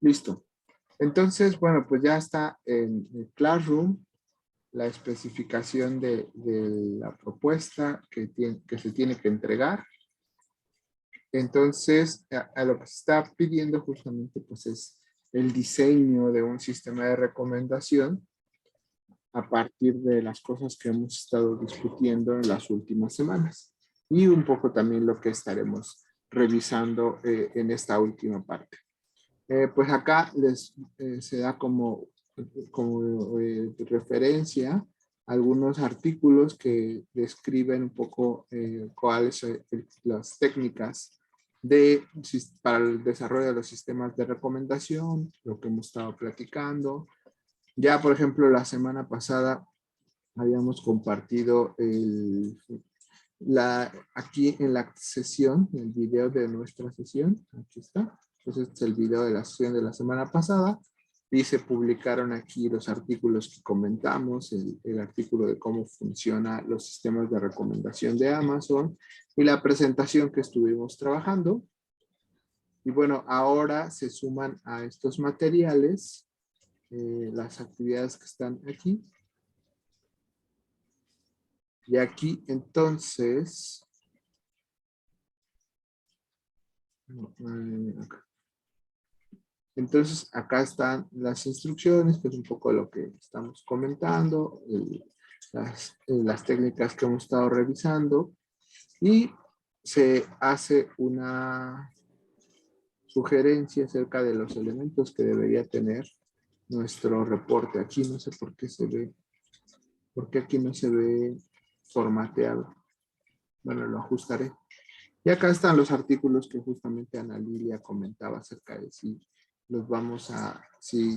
Listo. Entonces, bueno, pues ya está en el Classroom la especificación de la propuesta que se tiene que entregar. Entonces, a lo que se está pidiendo justamente pues es el diseño de un sistema de recomendación a partir de las cosas que hemos estado discutiendo en las últimas semanas y un poco también lo que estaremos revisando en esta última parte. Pues acá se da como referencia algunos artículos que describen un poco cuáles son las técnicas para el desarrollo de los sistemas de recomendación, lo que hemos estado platicando. Ya, por ejemplo, la semana pasada habíamos compartido aquí en la sesión, el video de nuestra sesión. Aquí está. Entonces, este es el video de la sesión de la semana pasada. Y se publicaron aquí los artículos que comentamos, el artículo de cómo funcionan los sistemas de recomendación de Amazon y la presentación que estuvimos trabajando. Y bueno, ahora se suman a estos materiales las actividades que están aquí. Y aquí entonces, acá están las instrucciones, que es un poco lo que estamos comentando, las técnicas que hemos estado revisando, y se hace una sugerencia acerca de los elementos que debería tener nuestro reporte. Aquí no sé por qué se ve, porque aquí no se ve formateado. Bueno, lo ajustaré. Y acá están los artículos que justamente Ana Lilia comentaba acerca de si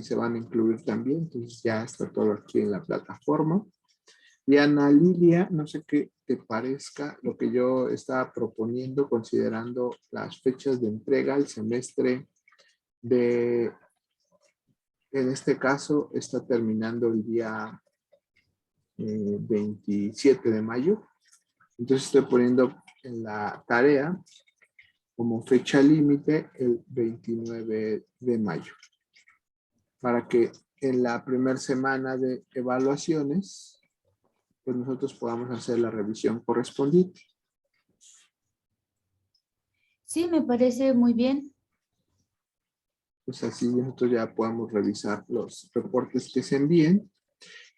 se van a incluir también. Entonces ya está todo aquí en la plataforma. Y Ana Lilia, no sé qué te parezca lo que yo estaba proponiendo considerando las fechas de entrega. El semestre en este caso está terminando el día 27 de mayo. Entonces estoy poniendo en la tarea como fecha límite el 29 de mayo, para que en la primera semana de evaluaciones, pues nosotros podamos hacer la revisión correspondiente. Sí, me parece muy bien. Pues así nosotros ya podamos revisar los reportes que se envíen.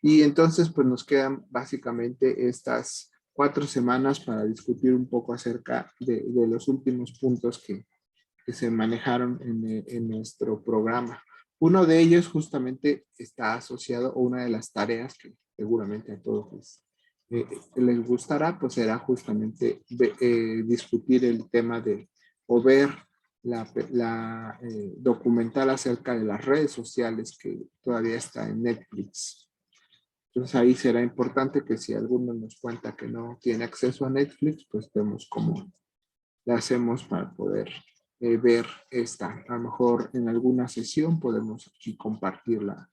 Y entonces pues nos quedan básicamente estas 4 semanas para discutir un poco acerca de los últimos puntos que se manejaron en nuestro programa. Uno de ellos justamente está asociado, o una de las tareas que seguramente a todos les gustará, pues será justamente discutir el tema o ver documental acerca de las redes sociales que todavía está en Netflix. Entonces ahí será importante que si alguno nos cuenta que no tiene acceso a Netflix, pues vemos cómo le hacemos para poder ver esta. A lo mejor en alguna sesión podemos aquí compartir la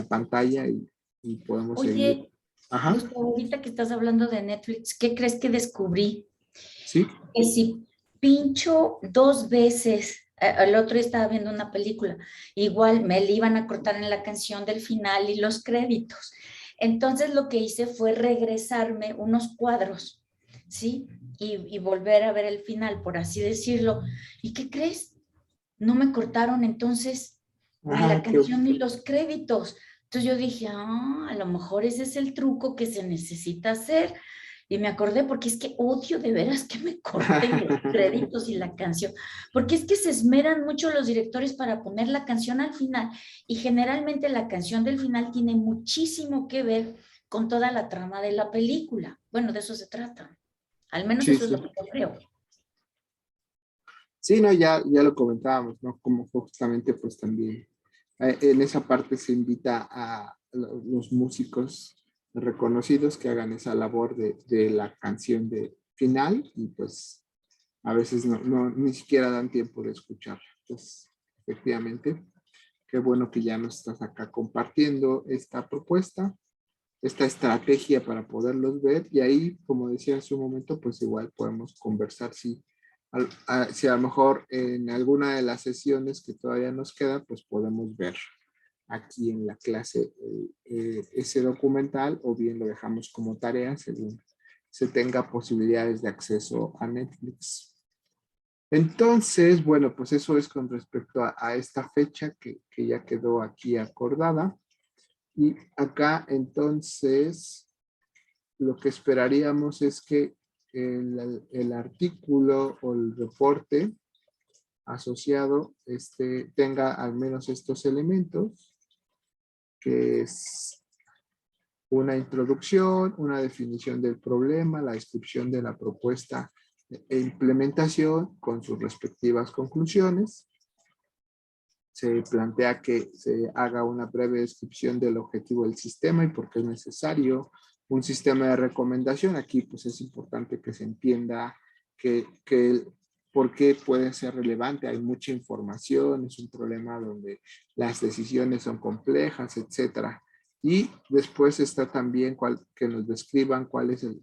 pantalla y podemos seguir. Oye, Ajá, Gustavo, ahorita que estás hablando de Netflix, ¿qué crees que descubrí? sí. Que si pincho 2 veces, el otro día estaba viendo una película, igual me le iban a cortar en la canción del final y los créditos. Entonces lo que hice fue regresarme unos cuadros, ¿sí? Y volver a ver el final, por así decirlo. ¿Y qué crees? No me cortaron entonces ni la Ajá, qué, canción ni los créditos. Entonces yo dije, a lo mejor ese es el truco que se necesita hacer. Y me acordé porque es que odio de veras que me corten los créditos y la canción, porque es que se esmeran mucho los directores para poner la canción al final y generalmente la canción del final tiene muchísimo que ver con toda la trama de la película. Bueno, de eso se trata. Al menos sí, eso es sí. lo que yo creo. Sí, no, ya lo comentábamos, ¿no? Como justamente pues también en esa parte se invita a los músicos reconocidos que hagan esa labor de la canción de final y pues a veces ni siquiera dan tiempo de escucharla. Entonces, efectivamente, qué bueno que ya nos estás acá compartiendo esta propuesta, esta estrategia para poderlos ver y ahí, como decía hace un momento, pues igual podemos conversar si Si a lo mejor en alguna de las sesiones que todavía nos queda, pues podemos ver aquí en la clase ese documental, o bien lo dejamos como tarea según se tenga posibilidades de acceso a Netflix. Entonces, bueno, pues eso es con respecto a esta fecha que ya quedó aquí acordada. Y acá entonces lo que esperaríamos es que el artículo o el reporte asociado tenga al menos estos elementos, que es una introducción, una definición del problema, la descripción de la propuesta e implementación con sus respectivas conclusiones. Se plantea que se haga una breve descripción del objetivo del sistema y por qué es necesario un sistema de recomendación. Aquí pues es importante que se entienda por qué puede ser relevante. Hay mucha información, es un problema donde las decisiones son complejas, etcétera. Y después está también que nos describan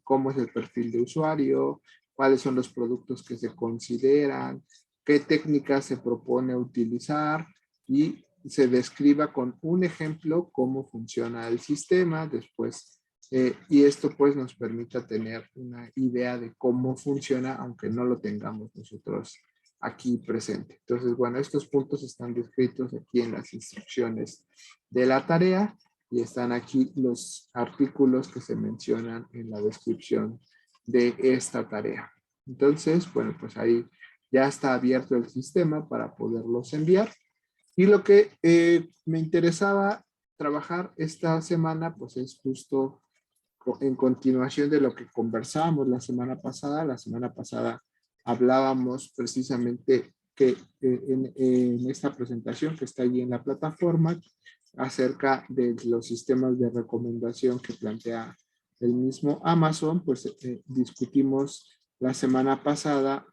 cómo es el perfil de usuario, cuáles son los productos que se consideran, qué técnicas se propone utilizar, y se describa con un ejemplo cómo funciona el sistema después. Y esto pues nos permita tener una idea de cómo funciona, aunque no lo tengamos nosotros aquí presente. Entonces, bueno, estos puntos están descritos aquí en las instrucciones de la tarea y están aquí los artículos que se mencionan en la descripción de esta tarea. Entonces, bueno, pues ahí ya está abierto el sistema para poderlos enviar. Y lo que me interesaba trabajar esta semana, pues es justo en continuación de lo que conversábamos la semana pasada. La semana pasada hablábamos precisamente que en esta presentación que está allí en la plataforma, acerca de los sistemas de recomendación que plantea el mismo Amazon, pues discutimos la semana pasada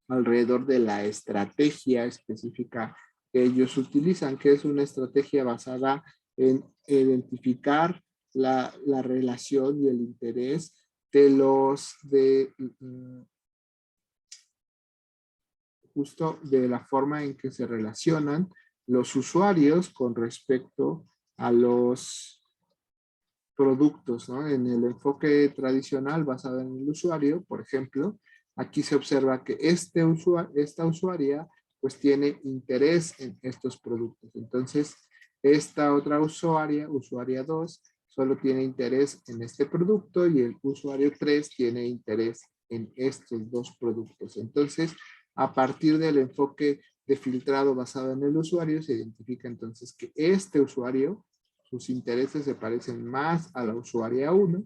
alrededor de la estrategia específica que ellos utilizan, que es una estrategia basada en identificar la relación y el interés justo de la forma en que se relacionan los usuarios con respecto a los productos, ¿no? En el enfoque tradicional basado en el usuario, por ejemplo, aquí se observa que esta usuaria pues tiene interés en estos productos. Entonces, esta otra usuaria 2, solo tiene interés en este producto y el usuario 3 tiene interés en estos dos productos. Entonces, a partir del enfoque de filtrado basado en el usuario, se identifica entonces que este usuario, sus intereses se parecen más a la usuaria 1,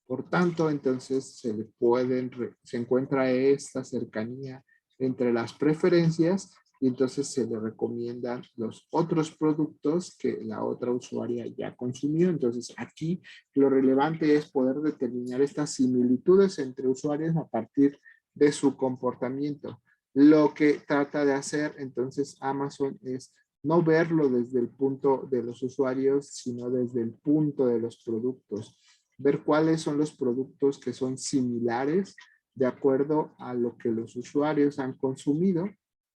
por tanto, entonces se encuentra esta cercanía entre las preferencias y entonces se le recomiendan los otros productos que la otra usuaria ya consumió. Entonces aquí lo relevante es poder determinar estas similitudes entre usuarios a partir de su comportamiento. Lo que trata de hacer entonces Amazon es no verlo desde el punto de los usuarios, sino desde el punto de los productos. Ver cuáles son los productos que son similares de acuerdo a lo que los usuarios han consumido.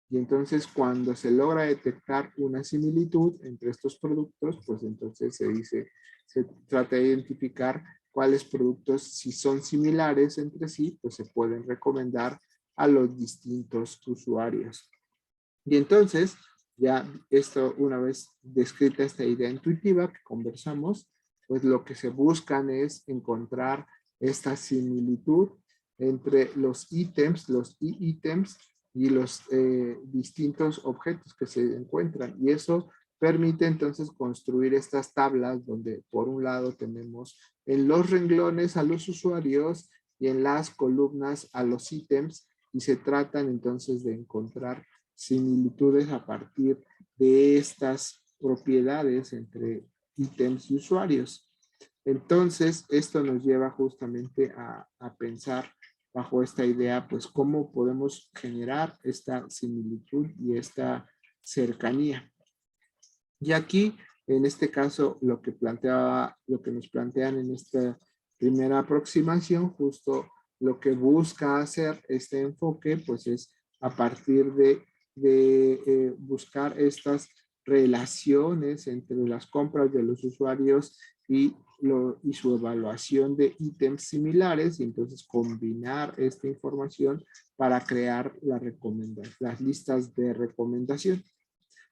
Y entonces cuando se logra detectar una similitud entre estos productos, pues entonces se trata de identificar cuáles productos, si son similares entre sí, pues se pueden recomendar a los distintos usuarios. Y entonces, ya esto, una vez descrita esta idea intuitiva que conversamos, pues lo que se buscan es encontrar esta similitud entre los ítems, los ítems y los distintos objetos que se encuentran. Y eso permite entonces construir estas tablas donde por un lado tenemos en los renglones a los usuarios y en las columnas a los ítems, y se tratan entonces de encontrar similitudes a partir de estas propiedades entre ítems y usuarios. Entonces, esto nos lleva justamente a pensar bajo esta idea, pues, cómo podemos generar esta similitud y esta cercanía. Y aquí, en este caso, lo que nos plantean en esta primera aproximación, justo lo que busca hacer este enfoque, pues es a partir de buscar estas relaciones entre las compras de los usuarios y su evaluación de ítems similares, y entonces combinar esta información para crear las listas de recomendación.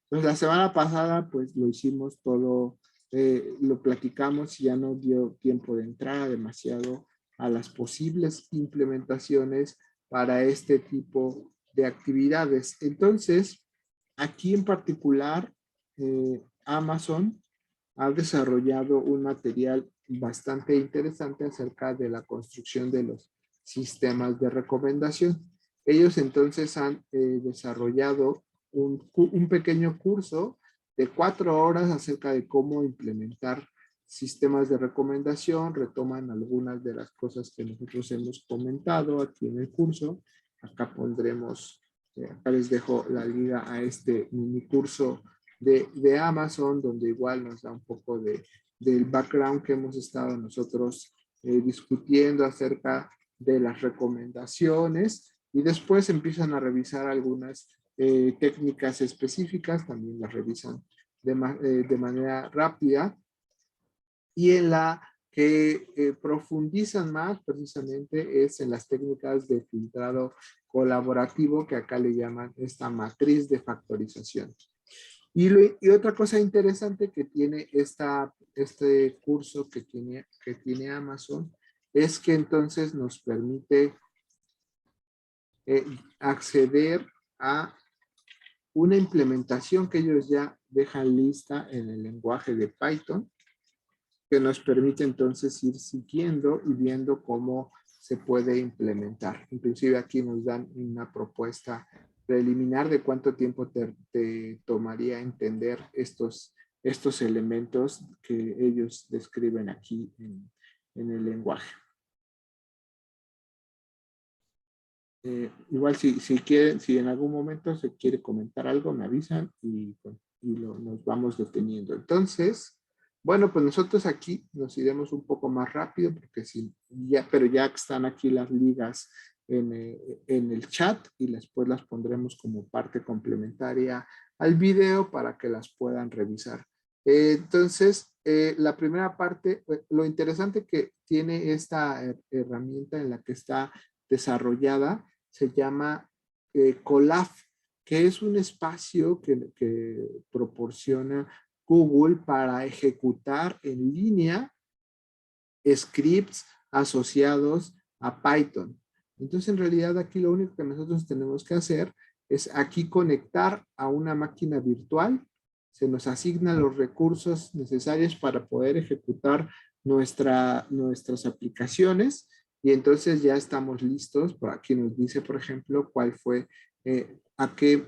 Entonces, la semana pasada, pues lo hicimos todo, lo platicamos y ya no dio tiempo de entrar demasiado a las posibles implementaciones para este tipo de actividades. Entonces, aquí en particular, Amazon ha desarrollado un material bastante interesante acerca de la construcción de los sistemas de recomendación. Ellos entonces han desarrollado un pequeño curso de 4 horas acerca de cómo implementar sistemas de recomendación. Retoman algunas de las cosas que nosotros hemos comentado aquí en el curso. Acá pondremos, acá les dejo la liga a este mini curso de Amazon, donde igual nos da un poco del background que hemos estado nosotros discutiendo acerca de las recomendaciones, y después empiezan a revisar algunas técnicas específicas, también las revisan de manera rápida, y en la que profundizan más precisamente es en las técnicas de filtrado colaborativo, que acá le llaman esta matriz de factorización. Y otra cosa interesante que tiene este curso que tiene Amazon es que entonces nos permite acceder a una implementación que ellos ya dejan lista en el lenguaje de Python, que nos permite entonces ir siguiendo y viendo cómo se puede implementar. Inclusive aquí nos dan una propuesta preliminar de cuánto tiempo te tomaría entender estos elementos que ellos describen aquí en el lenguaje. Igual si quieren, si en algún momento se quiere comentar algo, me avisan y nos vamos deteniendo. Entonces, bueno, pues nosotros aquí nos iremos un poco más rápido porque pero ya están aquí las ligas en el chat, y después las pondremos como parte complementaria al video para que las puedan revisar. Entonces, la primera parte, lo interesante que tiene esta herramienta en la que está desarrollada, se llama Colab, que es un espacio que proporciona Google para ejecutar en línea scripts asociados a Python. Entonces, en realidad, aquí lo único que nosotros tenemos que hacer es aquí conectar a una máquina virtual. Se nos asignan los recursos necesarios para poder ejecutar nuestras aplicaciones, y entonces ya estamos listos. Por aquí nos dice, por ejemplo, cuál fue, a qué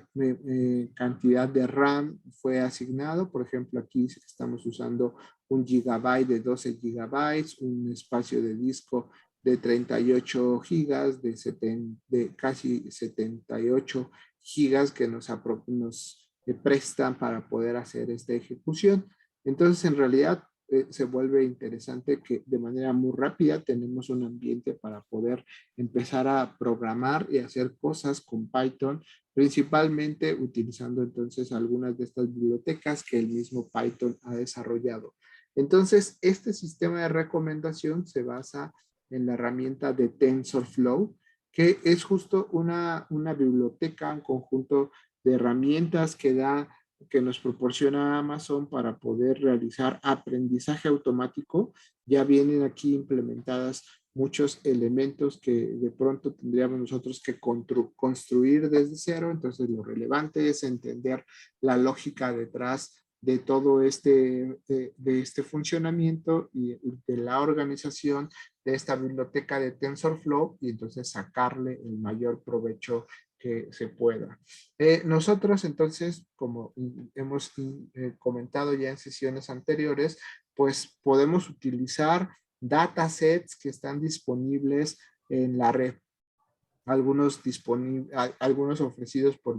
cantidad de RAM fue asignado. Por ejemplo, aquí dice que estamos usando 1 gigabyte de 12 gigabytes, un espacio de disco de 38 gigas, de casi 78 gigas que nos prestan para poder hacer esta ejecución. Entonces, en realidad, se vuelve interesante que de manera muy rápida tenemos un ambiente para poder empezar a programar y hacer cosas con Python, principalmente utilizando entonces algunas de estas bibliotecas que el mismo Python ha desarrollado. Entonces, este sistema de recomendación se basa en la herramienta de TensorFlow, que es justo una biblioteca, un conjunto de herramientas que nos proporciona Amazon para poder realizar aprendizaje automático. Ya vienen aquí implementadas muchos elementos que de pronto tendríamos nosotros que construir desde cero. Entonces, lo relevante es entender la lógica detrás de todo de este funcionamiento y de la organización de esta biblioteca de TensorFlow, y entonces sacarle el mayor provecho que se pueda. Nosotros entonces, como hemos comentado ya en sesiones anteriores, pues podemos utilizar datasets que están disponibles en la red. algunos ofrecidos por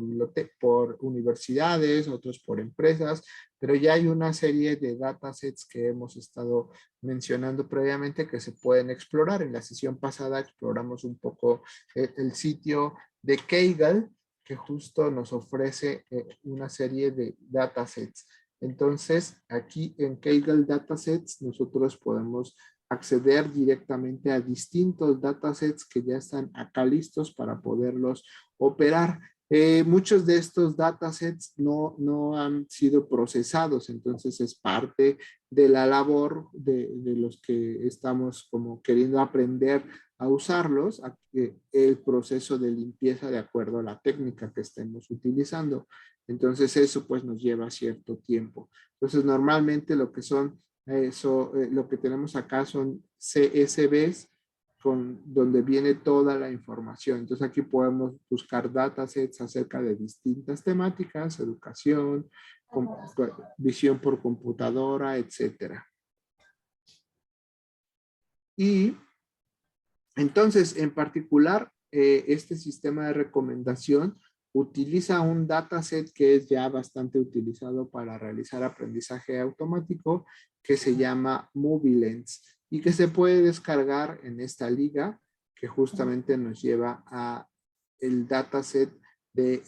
universidades, otros por empresas, pero ya hay una serie de datasets que hemos estado mencionando previamente que se pueden explorar. En la sesión pasada exploramos un poco el sitio de Kaggle, que justo nos ofrece una serie de datasets. Entonces, aquí en Kaggle Datasets nosotros podemos acceder directamente a distintos datasets que ya están acá listos para poderlos operar. Muchos de estos datasets no han sido procesados, entonces es parte de la labor de los que estamos como queriendo aprender a usarlos, el proceso de limpieza de acuerdo a la técnica que estemos utilizando. Entonces eso pues nos lleva cierto tiempo. Entonces normalmente lo que tenemos acá son CSVs donde viene toda la información. Entonces aquí podemos buscar datasets acerca de distintas temáticas, educación, visión por computadora, etcétera. Y entonces, en particular, este sistema de recomendación utiliza un dataset que es ya bastante utilizado para realizar aprendizaje automático, que se llama MovieLens y que se puede descargar en esta liga que justamente nos lleva a el dataset de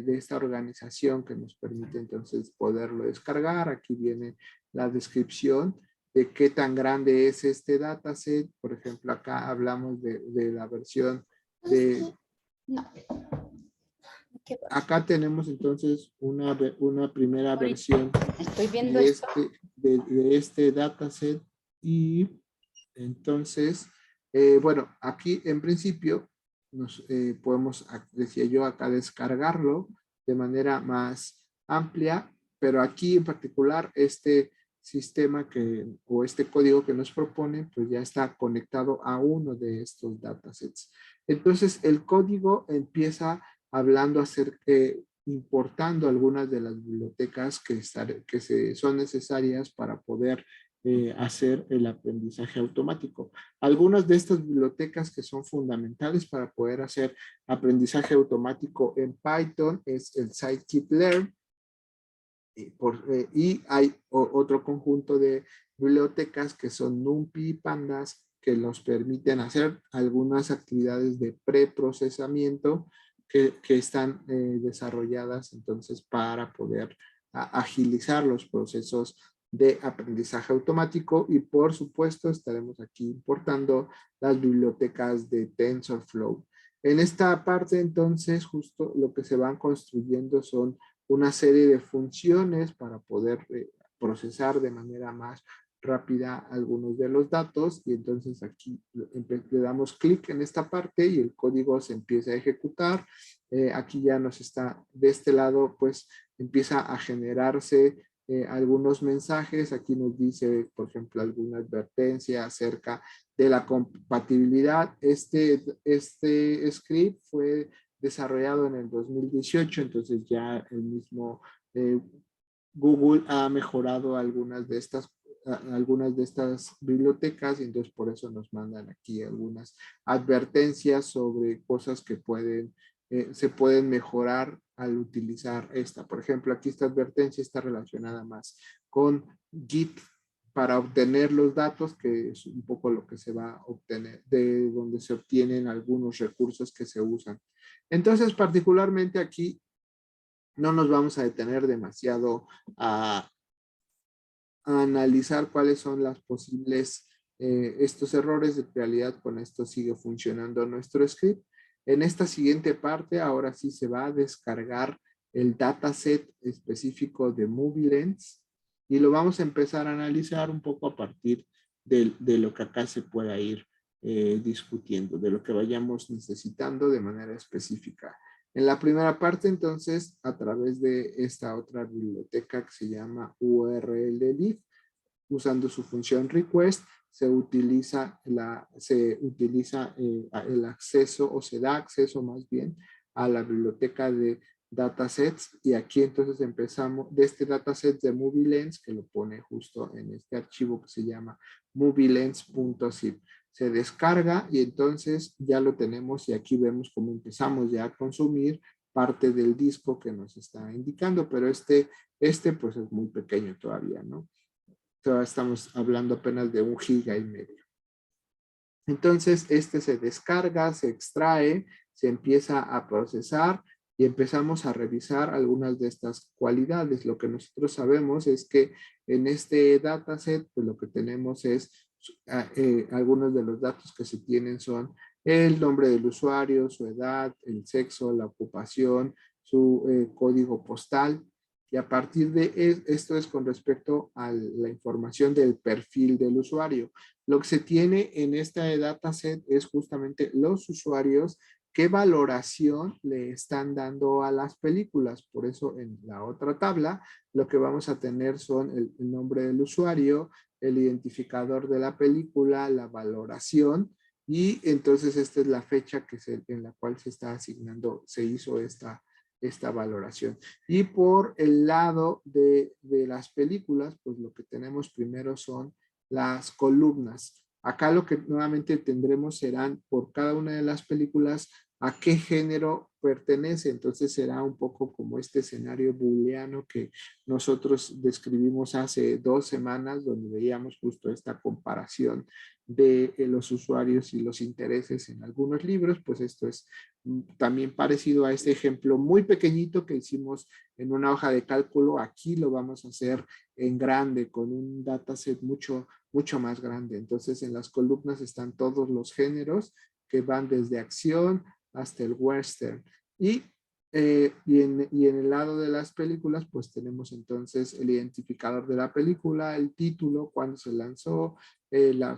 esta organización que nos permite entonces poderlo descargar. Aquí viene la descripción de qué tan grande es este dataset. Por ejemplo, acá hablamos de la versión de... No. Acá tenemos entonces una primera versión Estoy viendo de este dataset y entonces, bueno, aquí en principio podemos, decía yo, acá descargarlo de manera más amplia, pero aquí en particular este sistema o este código que nos propone, pues ya está conectado a uno de estos datasets. Entonces, el código empieza hablando importando algunas de las bibliotecas que son necesarias para poder hacer el aprendizaje automático. Algunas de estas bibliotecas que son fundamentales para poder hacer aprendizaje automático en Python es el scikit-learn, y hay otro conjunto de bibliotecas que son NumPy y Pandas que nos permiten hacer algunas actividades de preprocesamiento que están desarrolladas entonces para poder agilizar los procesos de aprendizaje automático. Y por supuesto estaremos aquí importando las bibliotecas de TensorFlow. En esta parte entonces justo lo que se van construyendo son una serie de funciones para poder procesar de manera más rápida algunos de los datos, y entonces aquí le damos clic en esta parte y el código se empieza a ejecutar. Aquí ya nos está, de este lado, pues empieza a generarse algunos mensajes. Aquí nos dice, por ejemplo, alguna advertencia acerca de la compatibilidad. Este script fue desarrollado en el 2018, entonces ya el mismo Google ha mejorado algunas de estas bibliotecas, y entonces por eso nos mandan aquí algunas advertencias sobre cosas que se pueden mejorar al utilizar esta. Por ejemplo, aquí esta advertencia está relacionada más con Git para obtener los datos, que es un poco lo que se va a obtener, de donde se obtienen algunos recursos que se usan. Entonces, particularmente aquí, no nos vamos a detener demasiado a analizar cuáles son las posibles, estos errores. De realidad con esto sigue funcionando nuestro script. En esta siguiente parte, ahora sí se va a descargar el dataset específico de MovieLens y lo vamos a empezar a analizar un poco a partir de lo que acá se pueda ir discutiendo, de lo que vayamos necesitando de manera específica. En la primera parte, entonces, a través de esta otra biblioteca que se llama URLLib, usando su función request, se utiliza el acceso, o se da acceso más bien a la biblioteca de datasets, y aquí entonces empezamos de este dataset de MovieLens, que lo pone justo en este archivo que se llama movielens.zip. se descarga y entonces ya lo tenemos y aquí vemos cómo empezamos ya a consumir parte del disco que nos está indicando, pero este pues es muy pequeño todavía, ¿no? Todavía estamos hablando apenas de 1,5 GB. Entonces, este se descarga, se extrae, se empieza a procesar y empezamos a revisar algunas de estas cualidades. Lo que nosotros sabemos es que en este dataset, pues lo que tenemos es algunos de los datos que se tienen son el nombre del usuario, su edad, el sexo, la ocupación, su código postal. Y a partir de esto es con respecto a la información del perfil del usuario. Lo que se tiene en este dataset es justamente los usuarios, qué valoración le están dando a las películas. Por eso en la otra tabla lo que vamos a tener son el nombre del usuario, el identificador de la película, la valoración y entonces esta es la fecha en la cual se está asignando, se hizo esta valoración. Y por el lado de las películas, pues lo que tenemos primero son las columnas. Acá lo que nuevamente tendremos serán por cada una de las películas a qué género pertenece. Entonces será un poco como este escenario booleano que nosotros describimos hace 2 semanas, donde veíamos justo esta comparación de los usuarios y los intereses en algunos libros. Pues esto es también parecido a este ejemplo muy pequeñito que hicimos en una hoja de cálculo. Aquí lo vamos a hacer en grande, con un dataset mucho más grande. Entonces en las columnas están todos los géneros que van desde acción hasta el western. Y en el lado de las películas, pues tenemos entonces el identificador de la película, el título, cuándo se lanzó, la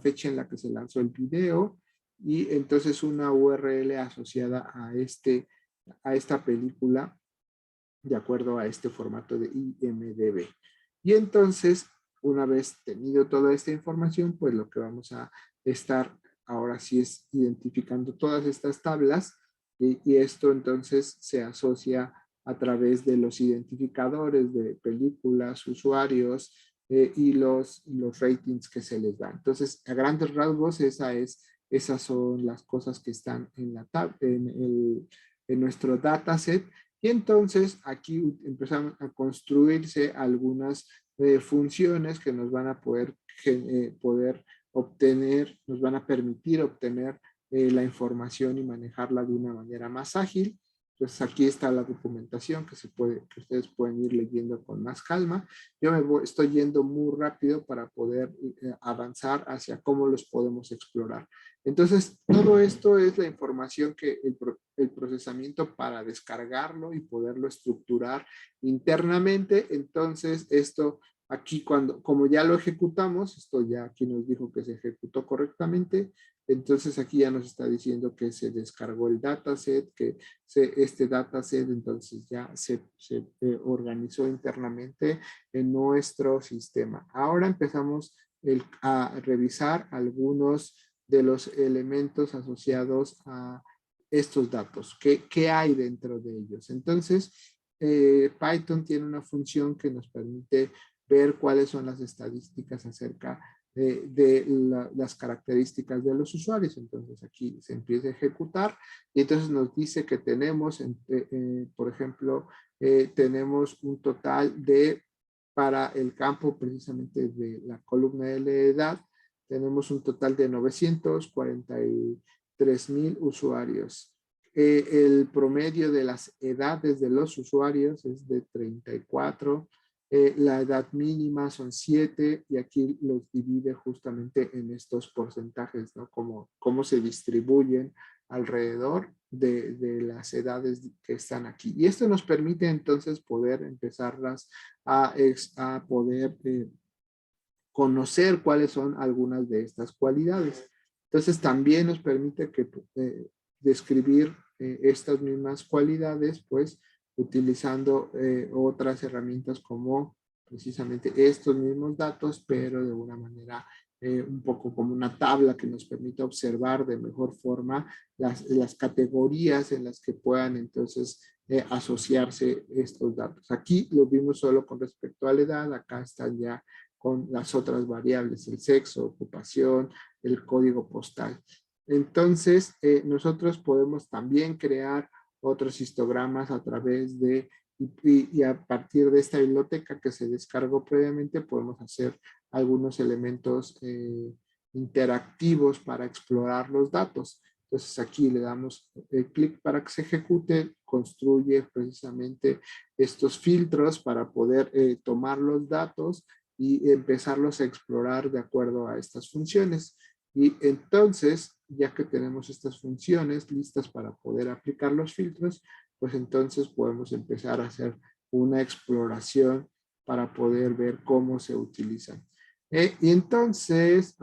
fecha en la que se lanzó el video, y entonces una URL asociada a esta película de acuerdo a este formato de IMDb. Y entonces, una vez tenido toda esta información, pues lo que vamos a estar ahora sí es identificando todas estas tablas y esto entonces se asocia a través de los identificadores de películas, usuarios y los ratings que se les da. Entonces, a grandes rasgos, esas son las cosas que están en nuestro dataset. Y entonces aquí empezamos a construirse algunas funciones que nos van a poder obtener, nos van a permitir obtener la información y manejarla de una manera más ágil. Entonces aquí está la documentación que ustedes pueden ir leyendo con más calma. Yo estoy yendo muy rápido para poder avanzar hacia cómo los podemos explorar. Entonces, todo esto es la información que el procesamiento para descargarlo y poderlo estructurar internamente. Entonces, esto aquí como ya lo ejecutamos, esto ya aquí nos dijo que se ejecutó correctamente, entonces aquí ya nos está diciendo que se descargó el dataset, que este dataset entonces ya se organizó internamente en nuestro sistema. Ahora empezamos a revisar algunos de los elementos asociados a estos datos. ¿Qué hay dentro de ellos? Entonces, Python tiene una función que nos permite ver cuáles son las estadísticas acerca de las características de los usuarios. Entonces aquí se empieza a ejecutar y entonces nos dice que tenemos, por ejemplo, tenemos un total para el campo precisamente de la columna de la edad, tenemos un total de 943,000 usuarios. El promedio de las edades de los usuarios es de 34. La edad mínima son 7 y aquí los divide justamente en estos porcentajes, ¿no? Cómo se distribuyen alrededor de las edades que están aquí. Y esto nos permite entonces poder empezarlas a poder conocer cuáles son algunas de estas cualidades. Entonces también nos permite describir estas mismas cualidades, pues utilizando otras herramientas como precisamente estos mismos datos, pero de una manera un poco como una tabla que nos permita observar de mejor forma las categorías en las que puedan entonces asociarse estos datos. Aquí lo vimos solo con respecto a la edad, acá están ya con las otras variables, el sexo, ocupación, el código postal. Entonces, nosotros podemos también crear otros histogramas a través de, y a partir de esta biblioteca que se descargó previamente, podemos hacer algunos elementos interactivos para explorar los datos. Entonces aquí le damos clic para que se ejecute, construye precisamente estos filtros para poder tomar los datos y empezarlos a explorar de acuerdo a estas funciones. Y entonces, ya que tenemos estas funciones listas para poder aplicar los filtros, pues entonces podemos empezar a hacer una exploración para poder ver cómo se utilizan. Y entonces,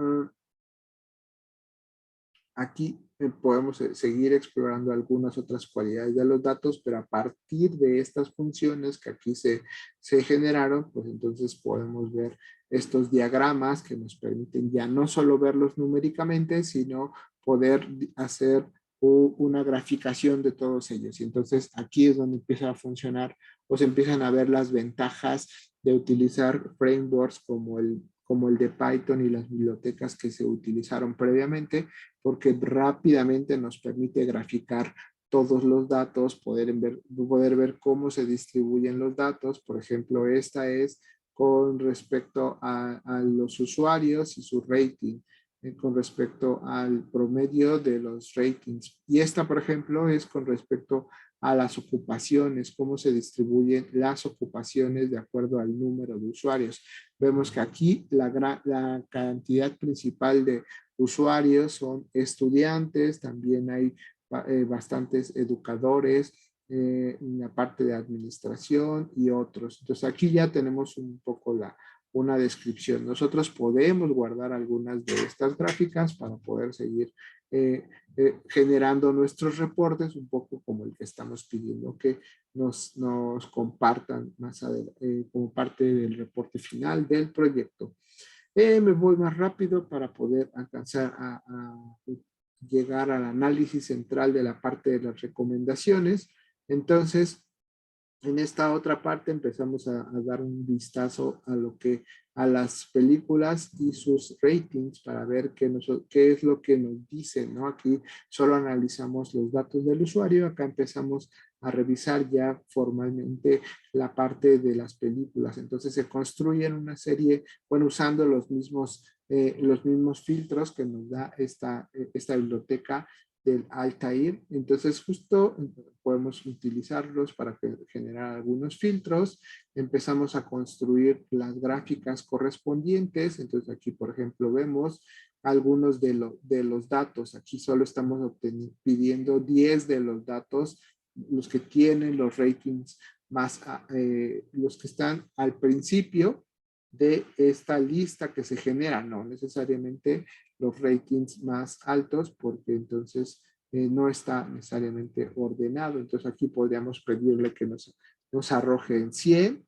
aquí podemos seguir explorando algunas otras cualidades de los datos, pero a partir de estas funciones que aquí se generaron, pues entonces podemos ver estos diagramas que nos permiten ya no solo verlos numéricamente, sino poder hacer una graficación de todos ellos. Y entonces aquí es donde empieza a funcionar o se empiezan a ver las ventajas de utilizar frameworks como el de Python y las bibliotecas que se utilizaron previamente, porque rápidamente nos permite graficar todos los datos, poder ver cómo se distribuyen los datos. Por ejemplo, esta es con respecto a los usuarios y su rating, con respecto al promedio de los ratings. Y esta, por ejemplo, es con respecto a las ocupaciones, cómo se distribuyen las ocupaciones de acuerdo al número de usuarios. Vemos que aquí la cantidad principal de usuarios son estudiantes, también hay bastantes educadores, la parte de administración y otros. Entonces aquí ya tenemos un poco una descripción. Nosotros podemos guardar algunas de estas gráficas para poder seguir generando nuestros reportes, un poco como el que estamos pidiendo que nos compartan más adelante, como parte del reporte final del proyecto. Me voy más rápido para poder alcanzar a llegar al análisis central de la parte de las recomendaciones. Entonces, en esta otra parte empezamos a dar un vistazo a las películas y sus ratings para ver qué es lo que nos dicen, ¿no? Aquí solo analizamos los datos del usuario, acá empezamos a revisar ya formalmente la parte de las películas. Entonces se construyen una serie, bueno, usando los mismos filtros que nos da esta biblioteca del Altair. Entonces justo podemos utilizarlos para generar algunos filtros. Empezamos a construir las gráficas correspondientes. Entonces aquí, por ejemplo, vemos algunos de los datos. Aquí solo estamos pidiendo 10 de los datos, los que tienen los ratings más, los que están al principio de esta lista que se genera, no necesariamente los ratings más altos, porque entonces no está necesariamente ordenado. Entonces aquí podríamos pedirle que nos arroje en 100,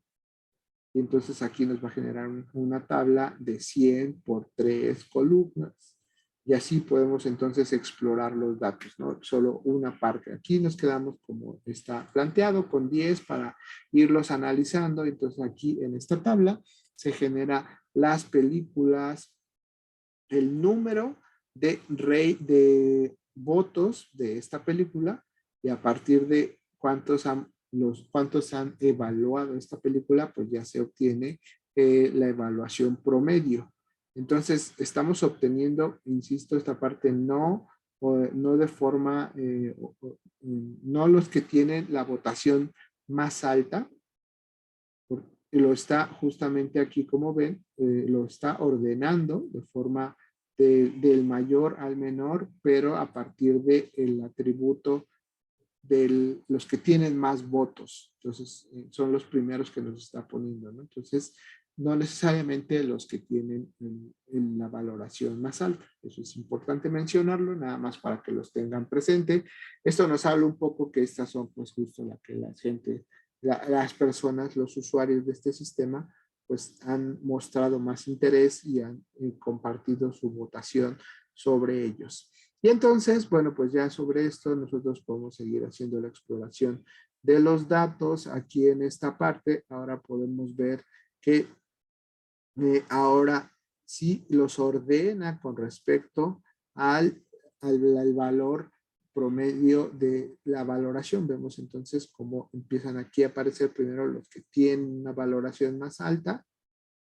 y entonces aquí nos va a generar una tabla de 100 por 3 columnas. Y así podemos entonces explorar los datos, ¿no? Solo una parte. Aquí nos quedamos como está planteado con 10 para irlos analizando. Entonces aquí en esta tabla se genera las películas, el número de votos de esta película, y a partir de cuántos han evaluado esta película, pues ya se obtiene la evaluación promedio. Entonces estamos obteniendo, insisto, esta parte no de forma, no los que tienen la votación más alta, lo está justamente aquí, como ven, lo está ordenando de forma del mayor al menor, pero a partir del atributo de los que tienen más votos. Entonces, son los primeros que nos está poniendo, ¿no? Entonces, no necesariamente los que tienen en la valoración más alta. Eso es importante mencionarlo, nada más para que los tengan presente. Esto nos habla un poco que estas son, pues, justo la que la gente, las personas, los usuarios de este sistema, pues, han mostrado más interés y han compartido su votación sobre ellos. Y entonces, bueno, pues ya sobre esto nosotros podemos seguir haciendo la exploración de los datos aquí en esta parte. Ahora podemos ver que Ahora sí los ordena con respecto al valor promedio de la valoración. Vemos entonces cómo empiezan aquí a aparecer primero los que tienen una valoración más alta.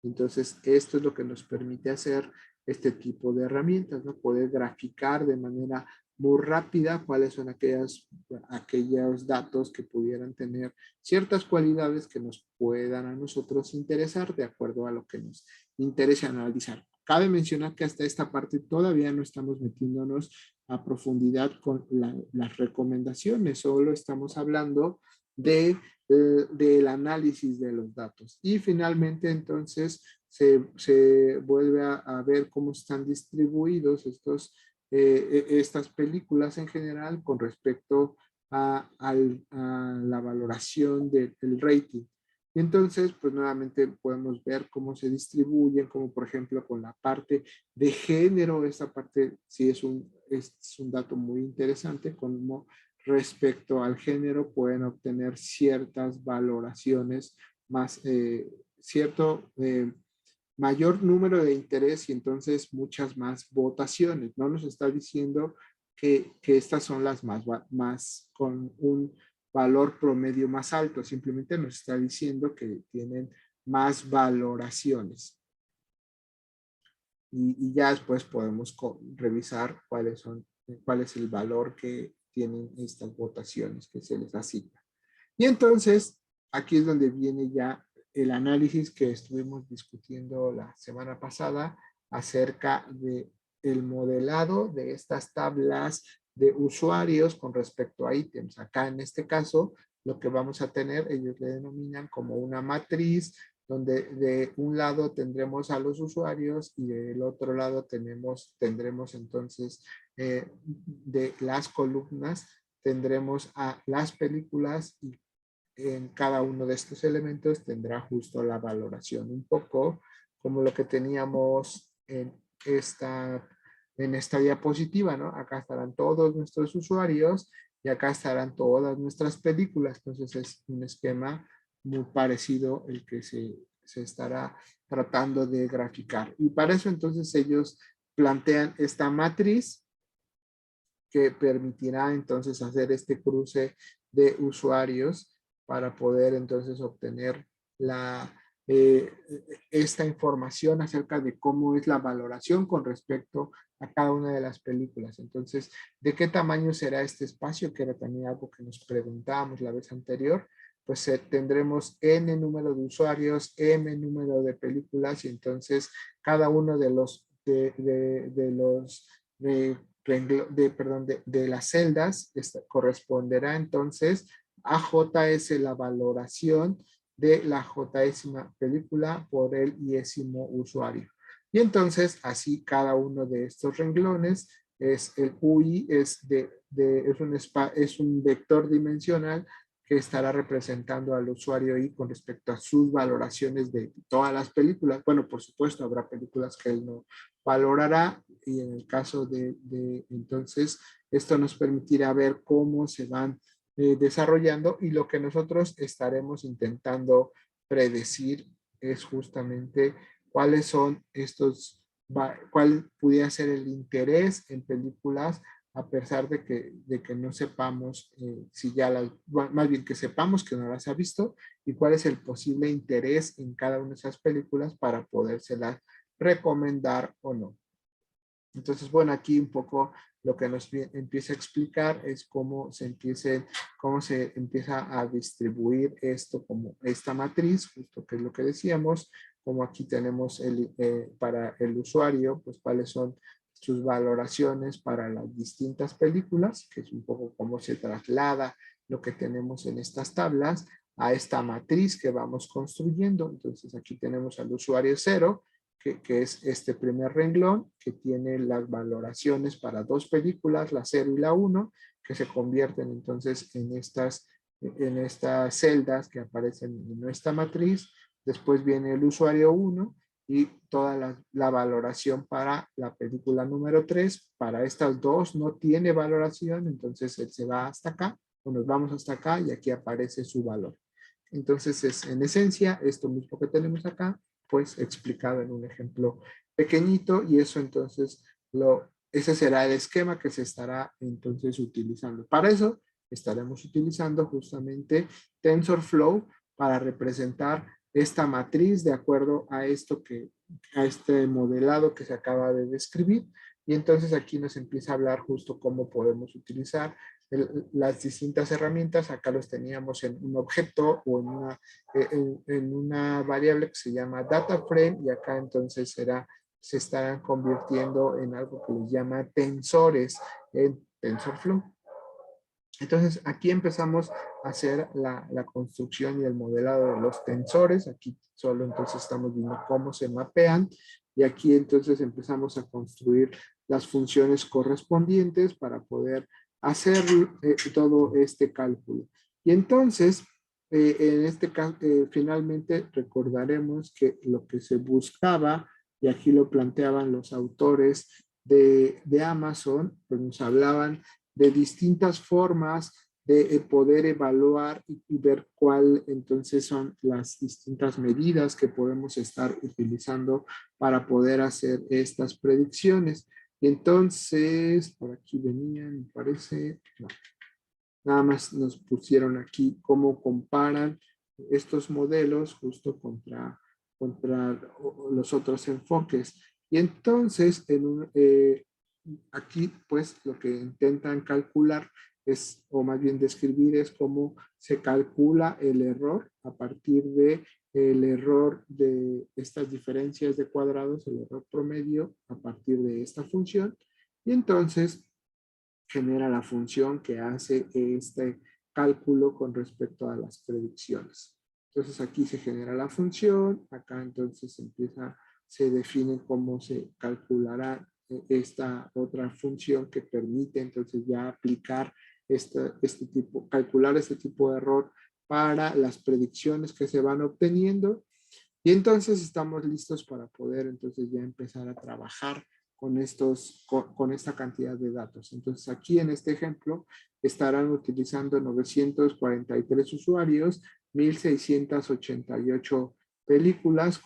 Entonces, esto es lo que nos permite hacer este tipo de herramientas, ¿no? Poder graficar de manera muy rápida cuáles son aquellos datos que pudieran tener ciertas cualidades que nos puedan a nosotros interesar de acuerdo a lo que nos interese analizar. Cabe mencionar que hasta esta parte todavía no estamos metiéndonos a profundidad con las recomendaciones, solo estamos hablando del análisis de los datos. Y finalmente, entonces, se vuelve a ver cómo están distribuidos estas películas en general con respecto a la valoración del rating. Y entonces, pues nuevamente podemos ver cómo se distribuyen, como por ejemplo con la parte de género. Esta parte sí es un dato muy interesante, como respecto al género pueden obtener ciertas valoraciones más, mayor número de interés y entonces muchas más votaciones. No nos está diciendo que estas son las más con un valor promedio más alto, simplemente nos está diciendo que tienen más valoraciones. Y ya después podemos revisar cuál es el valor que tienen estas votaciones que se les asigna. Y entonces, aquí es donde viene ya el análisis que estuvimos discutiendo la semana pasada acerca de el modelado de estas tablas de usuarios con respecto a ítems. Acá en este caso, lo que vamos a tener, ellos le denominan como una matriz, donde de un lado tendremos a los usuarios y del otro lado tendremos entonces de las columnas, tendremos a las películas y en cada uno de estos elementos tendrá justo la valoración, un poco como lo que teníamos en esta diapositiva, ¿no? Acá estarán todos nuestros usuarios y acá estarán todas nuestras películas. Entonces es un esquema muy parecido el que se estará tratando de graficar. Y para eso entonces ellos plantean esta matriz que permitirá entonces hacer este cruce de usuarios para poder entonces obtener esta información acerca de cómo es la valoración con respecto a cada una de las películas. Entonces, ¿de qué tamaño será este espacio? Que era también algo que nos preguntábamos la vez anterior. Pues tendremos N número de usuarios, M número de películas y entonces cada uno de los de las celdas corresponderá entonces a JS la valoración de la Jésima película por el iésimo usuario. Y entonces así cada uno de estos renglones es el UI, es un vector dimensional que estará representando al usuario I con respecto a sus valoraciones de todas las películas. Bueno, por supuesto, habrá películas que él no valorará y en el caso entonces, esto nos permitirá ver cómo se van desarrollando y lo que nosotros estaremos intentando predecir es justamente cuáles son cuál pudiera ser el interés en películas a pesar de que no sepamos si ya más bien que sepamos que no las ha visto y cuál es el posible interés en cada una de esas películas para podérselas recomendar o no. Entonces, bueno, aquí un poco lo que nos empieza a explicar es cómo se empieza a distribuir esto como esta matriz, justo que es lo que decíamos, como aquí tenemos para el usuario, pues cuáles son sus valoraciones para las distintas películas, que es un poco cómo se traslada lo que tenemos en estas tablas a esta matriz que vamos construyendo. Entonces aquí tenemos al usuario 0, que es este primer renglón, que tiene las valoraciones para dos películas, la 0 y la 1, que se convierten entonces en estas celdas que aparecen en nuestra matriz. Después viene el usuario 1 y toda la valoración para la película número 3. Para estas dos no tiene valoración, entonces él se va hasta acá, o nos vamos hasta acá y aquí aparece su valor. Entonces es en esencia esto mismo que tenemos acá, pues explicado en un ejemplo pequeñito, y eso entonces ese será el esquema que se estará entonces utilizando. Para eso estaremos utilizando justamente TensorFlow para representar esta matriz de acuerdo a este modelado que se acaba de describir. Y entonces aquí nos empieza a hablar justo cómo podemos utilizar las distintas herramientas. Acá los teníamos en un objeto o en una variable que se llama data frame, y acá entonces se estarán convirtiendo en algo que les llama tensores en TensorFlow. Entonces aquí empezamos a hacer la construcción y el modelado de los tensores. Aquí solo entonces estamos viendo cómo se mapean, y aquí entonces empezamos a construir las funciones correspondientes para poder hacer todo este cálculo. Y entonces, en este caso, finalmente recordaremos que lo que se buscaba, y aquí lo planteaban los autores de Amazon, pues nos hablaban de distintas formas de poder evaluar y ver cuál entonces son las distintas medidas que podemos estar utilizando para poder hacer estas predicciones. Y entonces, por aquí venían, me parece, no, nada más nos pusieron aquí cómo comparan estos modelos justo contra los otros enfoques. Y entonces, aquí pues lo que intentan calcular es, o más bien describir, es cómo se calcula el error a partir de el error de estas diferencias de cuadrados, el error promedio a partir de esta función. Y entonces genera la función que hace este cálculo con respecto a las predicciones. Entonces aquí se genera la función, acá entonces se define cómo se calculará esta otra función que permite entonces ya aplicar calcular este tipo de error para las predicciones que se van obteniendo. Y entonces estamos listos para poder entonces ya empezar a trabajar con esta cantidad de datos. Entonces aquí en este ejemplo estarán utilizando 943 usuarios, 1688 películas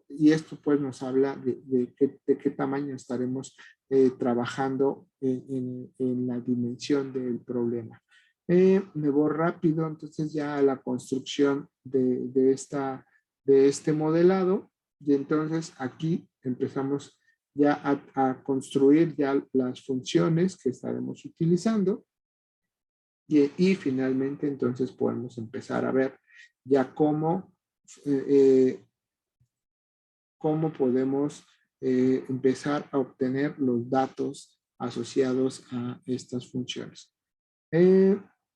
y esto pues nos habla de qué tamaño estaremos trabajando en la dimensión del problema. Me voy rápido entonces ya a la construcción de este modelado, y entonces aquí empezamos ya a construir ya las funciones que estaremos utilizando, y finalmente entonces podemos empezar a ver ya cómo podemos empezar a obtener los datos asociados a estas funciones.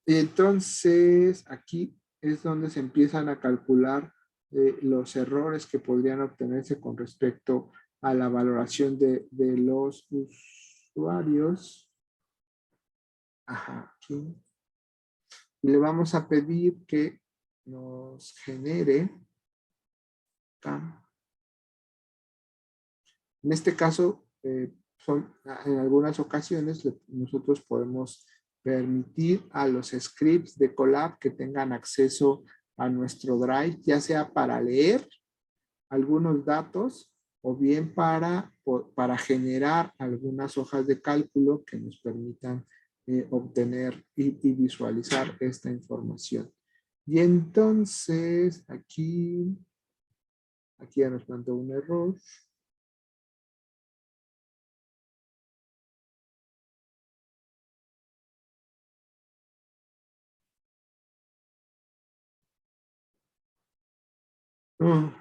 Entonces aquí es donde se empiezan a calcular los errores que podrían obtenerse con respecto a la valoración de los usuarios. Ajá, aquí. Y le vamos a pedir que nos genere acá. En este caso, en algunas ocasiones nosotros podemos permitir a los scripts de Colab que tengan acceso a nuestro Drive, ya sea para leer algunos datos o bien para generar algunas hojas de cálculo que nos permitan obtener y visualizar esta información. Y entonces aquí ya nos planteó un error.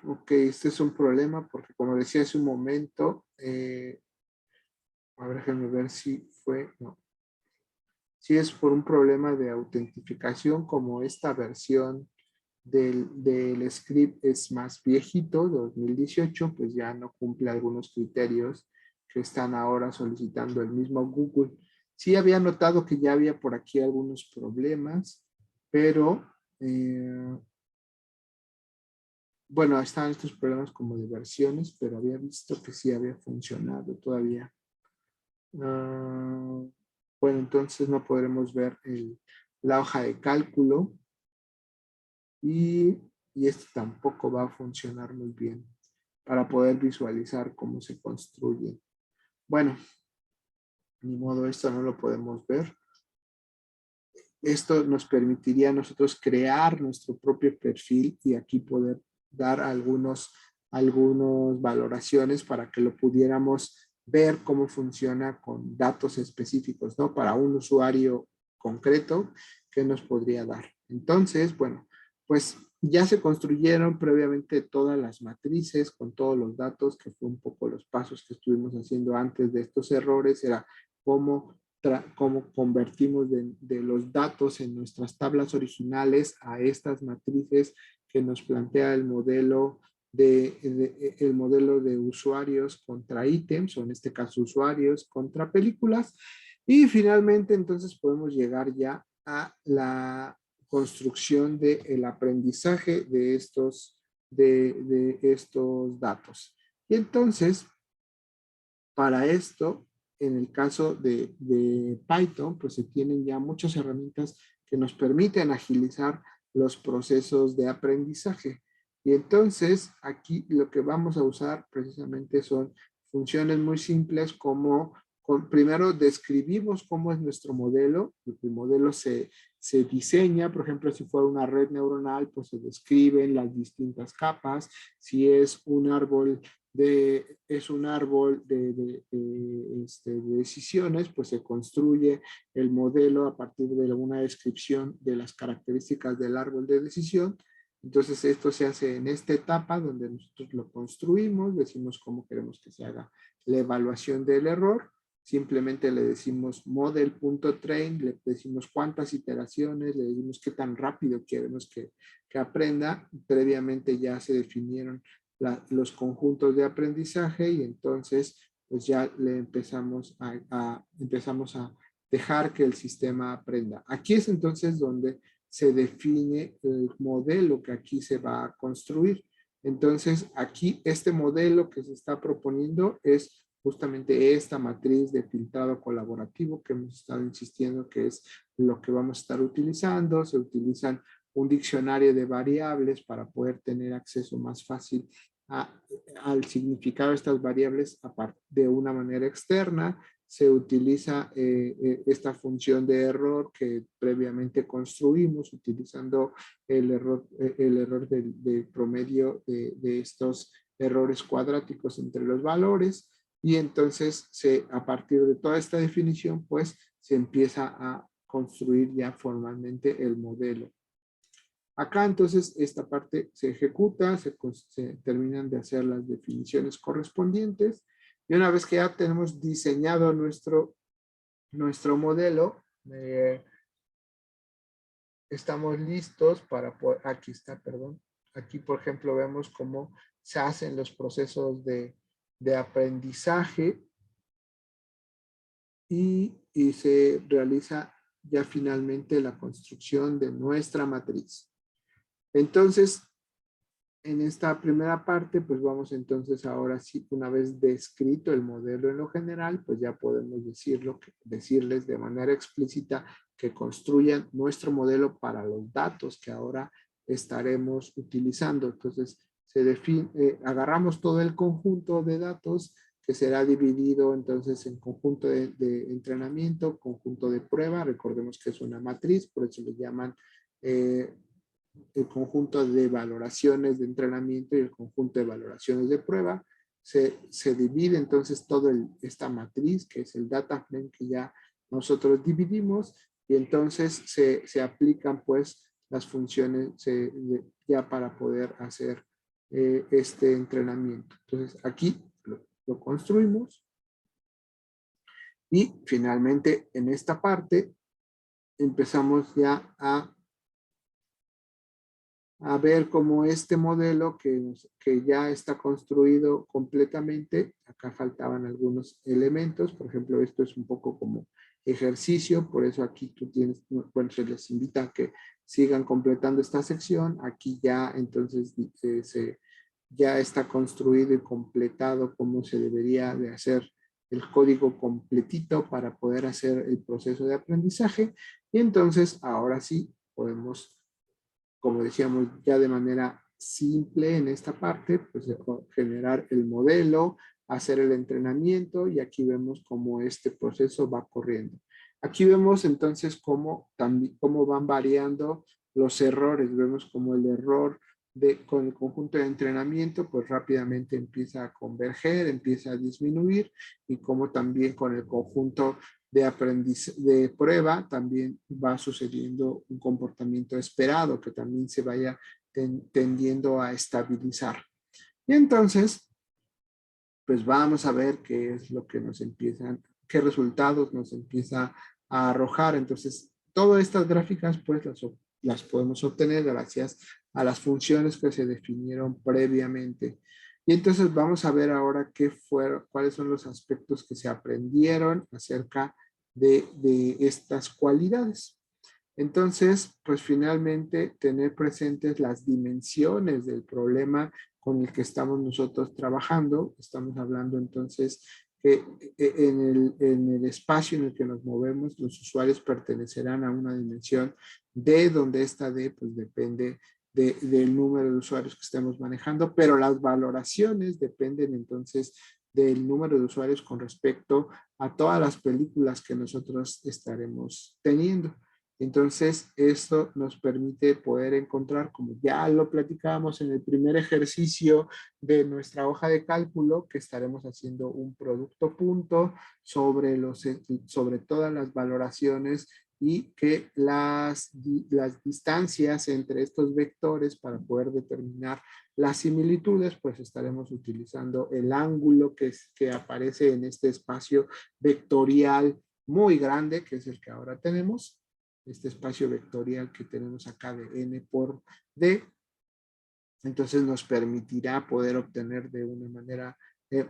Ok, este es un problema porque como decía hace un momento, a ver, déjenme ver si fue, no. Si es por un problema de autentificación, como esta versión del script es más viejito, 2018, pues ya no cumple algunos criterios que están ahora solicitando el mismo Google. Sí había notado que ya había por aquí algunos problemas, pero bueno, están estos problemas como de versiones, pero había visto que sí había funcionado todavía. Bueno, entonces no podremos ver la hoja de cálculo. Y y este tampoco va a funcionar muy bien para poder visualizar cómo se construye. Bueno, ni modo, esto no lo podemos ver. Esto nos permitiría a nosotros crear nuestro propio perfil y aquí poder dar algunas valoraciones para que lo pudiéramos ver cómo funciona con datos específicos, ¿no? Para un usuario concreto que nos podría dar. Entonces, bueno, pues ya se construyeron previamente todas las matrices con todos los datos, que fue un poco los pasos que estuvimos haciendo antes de estos errores, era cómo convertimos de los datos en nuestras tablas originales a estas matrices que nos plantea el modelo el modelo de usuarios contra ítems, o en este caso usuarios contra películas. Y finalmente entonces podemos llegar ya a la construcción del aprendizaje de estos datos. Y entonces, para esto, en el caso de Python, pues se tienen ya muchas herramientas que nos permiten agilizar los procesos de aprendizaje. Y entonces aquí lo que vamos a usar precisamente son funciones muy simples como primero describimos cómo es nuestro modelo. El modelo se diseña, por ejemplo, si fuera una red neuronal, pues se describen las distintas capas. Si es un árbol de decisiones, pues se construye el modelo a partir de una descripción de las características del árbol de decisión. Entonces esto se hace en esta etapa donde nosotros lo construimos, decimos cómo queremos que se haga la evaluación del error, simplemente le decimos model.train, le decimos cuántas iteraciones, le decimos qué tan rápido queremos que aprenda. Previamente ya se definieron los conjuntos de aprendizaje y entonces pues ya le empezamos a dejar que el sistema aprenda. Aquí es entonces donde se define el modelo que aquí se va a construir. Entonces aquí este modelo que se está proponiendo es justamente esta matriz de filtrado colaborativo que hemos estado insistiendo que es lo que vamos a estar utilizando. Se utilizan un diccionario de variables para poder tener acceso más fácil al significado de estas variables de una manera externa. Se utiliza esta función de error que previamente construimos utilizando el error del promedio de estos errores cuadráticos entre los valores. Y entonces a partir de toda esta definición pues se empieza a construir ya formalmente el modelo. Acá entonces esta parte se ejecuta, se terminan de hacer las definiciones correspondientes y una vez que ya tenemos diseñado nuestro modelo, estamos listos para poder, aquí está, perdón, aquí por ejemplo vemos cómo se hacen los procesos de aprendizaje y se realiza ya finalmente la construcción de nuestra matriz. Entonces, en esta primera parte, pues vamos entonces ahora sí, una vez descrito el modelo en lo general, pues ya podemos decirles de manera explícita que construyan nuestro modelo para los datos que ahora estaremos utilizando. Entonces, agarramos todo el conjunto de datos que será dividido entonces en conjunto de entrenamiento, conjunto de prueba. Recordemos que es una matriz, por eso le llaman el conjunto de valoraciones de entrenamiento y el conjunto de valoraciones de prueba. Se divide entonces toda esta matriz, que es el data frame que ya nosotros dividimos, y entonces se aplican pues las funciones ya para poder hacer este entrenamiento. Entonces aquí lo construimos y finalmente en esta parte empezamos ya a ver cómo este modelo que ya está construido completamente, acá faltaban algunos elementos, por ejemplo, esto es un poco como ejercicio, por eso aquí tú tienes, bueno, se les invita a que sigan completando esta sección, aquí ya entonces ya está construido y completado cómo se debería de hacer el código completito para poder hacer el proceso de aprendizaje, y entonces ahora sí podemos, como decíamos, ya de manera simple en esta parte, pues generar el modelo, hacer el entrenamiento y aquí vemos cómo este proceso va corriendo. Aquí vemos entonces cómo van variando los errores. Vemos como el error con el conjunto de entrenamiento pues rápidamente empieza a converger, empieza a disminuir y como también con el conjunto de prueba también va sucediendo un comportamiento esperado que también se vaya tendiendo a estabilizar. Y entonces, pues vamos a ver qué es lo que nos empiezan, qué resultados nos empieza a arrojar. Entonces, todas estas gráficas pues las podemos obtener gracias a las funciones que se definieron previamente. Y entonces vamos a ver ahora cuáles son los aspectos que se aprendieron acerca de estas cualidades. Entonces, pues finalmente tener presentes las dimensiones del problema con el que estamos nosotros trabajando. Estamos hablando entonces que en el espacio en el que nos movemos, los usuarios pertenecerán a una dimensión D, donde esta D pues depende del número de usuarios que estemos manejando, pero las valoraciones dependen entonces del número de usuarios con respecto a todas las películas que nosotros estaremos teniendo. Entonces, esto nos permite poder encontrar, como ya lo platicábamos en el primer ejercicio de nuestra hoja de cálculo, que estaremos haciendo un producto punto sobre todas las valoraciones y que las distancias entre estos vectores para poder determinar las similitudes, pues estaremos utilizando el ángulo que aparece en este espacio vectorial muy grande, que es el que ahora tenemos. Este espacio vectorial que tenemos acá de n por d, entonces nos permitirá poder obtener de una manera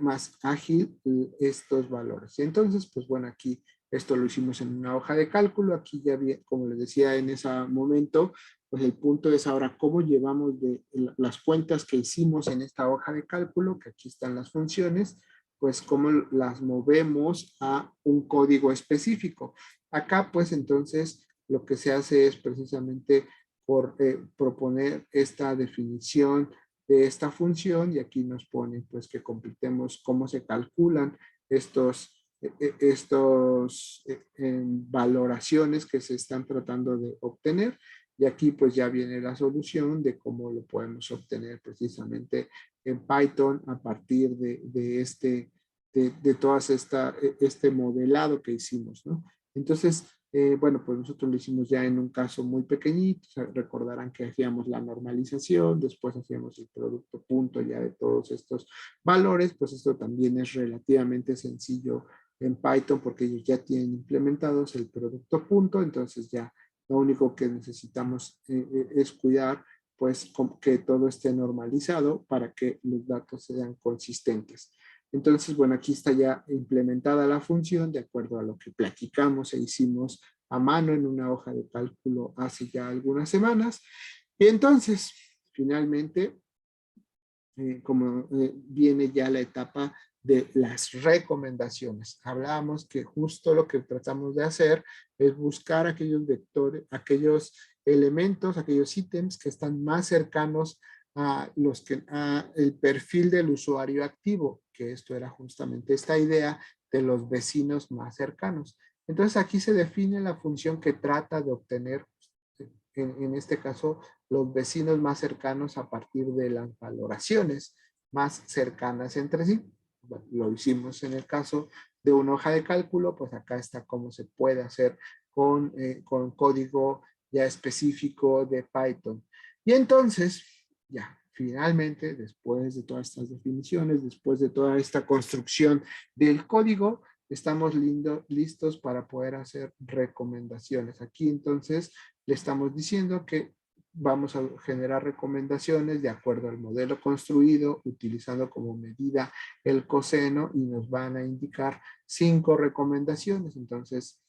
más ágil estos valores. Y entonces, pues bueno, aquí esto lo hicimos en una hoja de cálculo, aquí ya como les decía en ese momento, pues el punto es ahora cómo llevamos las cuentas que hicimos en esta hoja de cálculo, que aquí están las funciones, pues cómo las movemos a un código específico. Acá pues entonces lo que se hace es precisamente por proponer esta definición de esta función y aquí nos pone pues que completemos cómo se calculan estos valoraciones que se están tratando de obtener y aquí pues ya viene la solución de cómo lo podemos obtener precisamente en Python a partir de todas este modelado que hicimos, ¿no? Entonces, bueno, pues nosotros lo hicimos ya en un caso muy pequeñito. O sea, recordarán que hacíamos la normalización, después hacíamos el producto punto ya de todos estos valores, pues esto también es relativamente sencillo en Python porque ellos ya tienen implementados el producto punto, entonces ya lo único que necesitamos es cuidar pues que todo esté normalizado para que los datos sean consistentes. Entonces, bueno, aquí está ya implementada la función de acuerdo a lo que platicamos e hicimos a mano en una hoja de cálculo hace ya algunas semanas. Y entonces, finalmente, como viene ya la etapa de las recomendaciones. Hablábamos que justo lo que tratamos de hacer es buscar aquellos vectores, aquellos elementos, aquellos ítems que están más cercanos a el perfil del usuario activo, que esto era justamente esta idea de los vecinos más cercanos. Entonces aquí se define la función que trata de obtener, en este caso, los vecinos más cercanos a partir de las valoraciones más cercanas entre sí. Bueno, lo hicimos en el caso de una hoja de cálculo, pues acá está cómo se puede hacer con código ya específico de Python. Y entonces, ya, finalmente, después de todas estas definiciones, después de toda esta construcción del código, estamos listos para poder hacer recomendaciones. Aquí entonces le estamos diciendo que vamos a generar recomendaciones de acuerdo al modelo construido, utilizando como medida el coseno y nos van a indicar 5 recomendaciones. Entonces,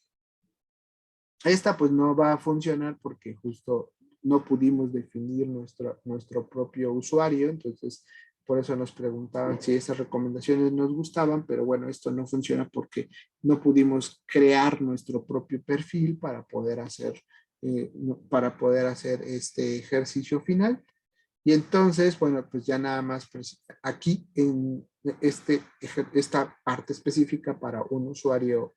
esta pues no va a funcionar porque justo no pudimos definir nuestro propio usuario, entonces por eso nos preguntaban si esas recomendaciones nos gustaban, pero bueno, esto no funciona porque no pudimos crear nuestro propio perfil para poder hacer este ejercicio final. Y entonces, bueno, pues ya nada más aquí en esta parte específica para un usuario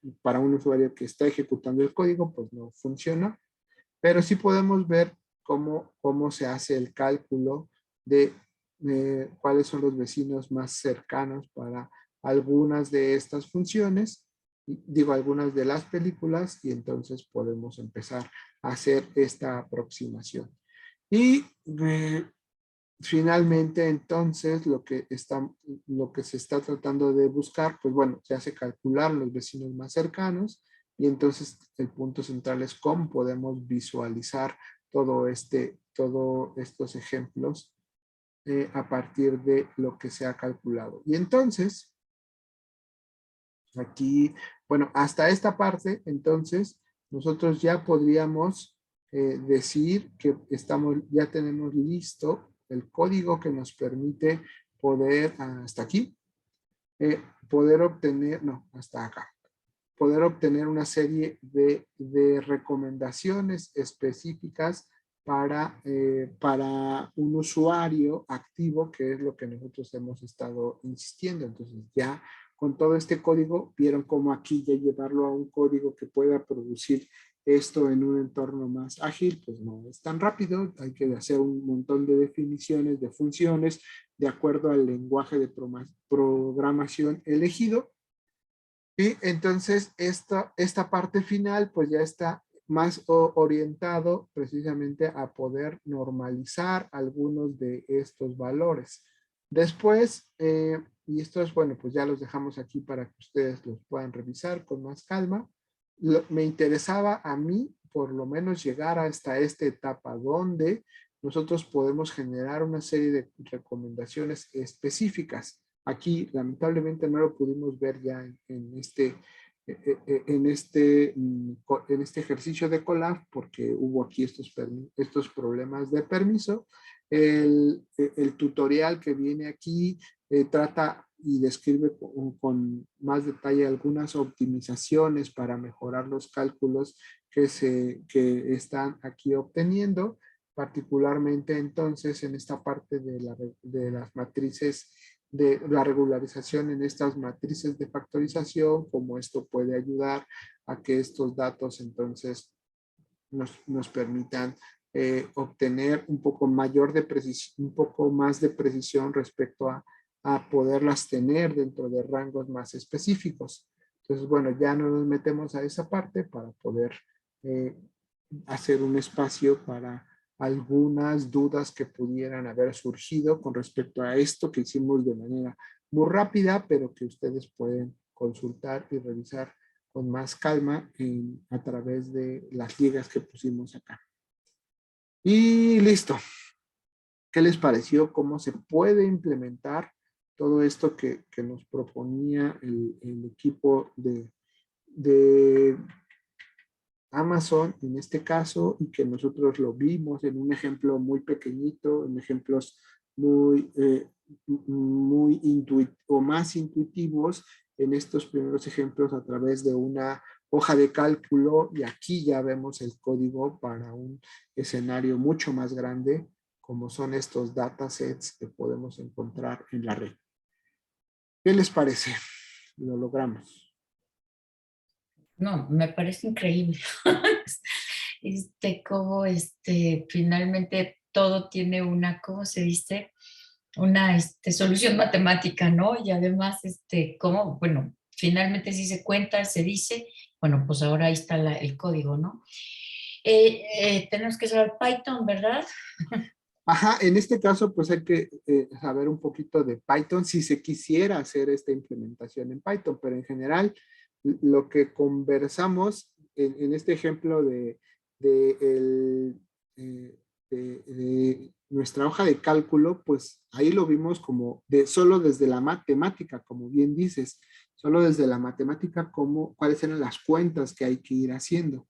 que está ejecutando el código, pues no funciona, pero sí podemos ver cómo se hace el cálculo de cuáles son los vecinos más cercanos para algunas de estas funciones, digo algunas de las películas, y entonces podemos empezar a hacer esta aproximación. Y finalmente, entonces, lo que se está tratando de buscar, pues bueno, se hace calcular los vecinos más cercanos, y entonces el punto central es cómo podemos visualizar todos estos ejemplos a partir de lo que se ha calculado. Y entonces, aquí, bueno, hasta esta parte, entonces, nosotros ya podríamos decir que ya tenemos listo el código que nos permite poder, hasta aquí, poder obtener, no, hasta acá, poder obtener una serie de recomendaciones específicas para un usuario activo, que es lo que nosotros hemos estado insistiendo. Entonces ya con todo este código, vieron cómo aquí ya llevarlo a un código que pueda producir esto en un entorno más ágil, pues no es tan rápido, hay que hacer un montón de definiciones, de funciones, de acuerdo al lenguaje de programación elegido. Y entonces esta parte final pues ya está más orientado precisamente a poder normalizar algunos de estos valores. Después, y esto es bueno, pues ya los dejamos aquí para que ustedes los puedan revisar con más calma. Me interesaba a mí por lo menos llegar hasta esta etapa donde nosotros podemos generar una serie de recomendaciones específicas. Aquí, lamentablemente, no lo pudimos ver ya en este ejercicio de Colab porque hubo aquí estos problemas de permiso. El tutorial que viene aquí trata y describe con más detalle algunas optimizaciones para mejorar los cálculos que están aquí obteniendo, particularmente entonces en esta parte de las matrices, de la regularización en estas matrices de factorización, como esto puede ayudar a que estos datos entonces nos permitan obtener un poco un poco más de precisión respecto a poderlas tener dentro de rangos más específicos. Entonces, bueno, ya no nos metemos a esa parte para poder hacer un espacio para algunas dudas que pudieran haber surgido con respecto a esto que hicimos de manera muy rápida, pero que ustedes pueden consultar y revisar con más calma a través de las ligas que pusimos acá. Y listo. ¿Qué les pareció? ¿Cómo se puede implementar todo esto que nos proponía el equipo de Amazon en este caso, y que nosotros lo vimos en un ejemplo muy pequeñito, en ejemplos muy o más intuitivos en estos primeros ejemplos a través de una hoja de cálculo, y aquí ya vemos el código para un escenario mucho más grande como son estos datasets que podemos encontrar en la red. ¿Qué les parece? Lo logramos. No, me parece increíble. Cómo finalmente todo tiene una, ¿cómo se dice? Una solución matemática, ¿no? Y además, cómo, bueno, finalmente si se cuenta, se dice, bueno, pues ahora ahí está el código, ¿no? Tenemos que saber Python, ¿verdad? Ajá, en este caso pues hay que saber un poquito de Python si se quisiera hacer esta implementación en Python, pero en general lo que conversamos en este ejemplo eh, de nuestra hoja de cálculo, pues ahí lo vimos como solo desde la matemática, como bien dices, solo desde la matemática, cuáles eran las cuentas que hay que ir haciendo.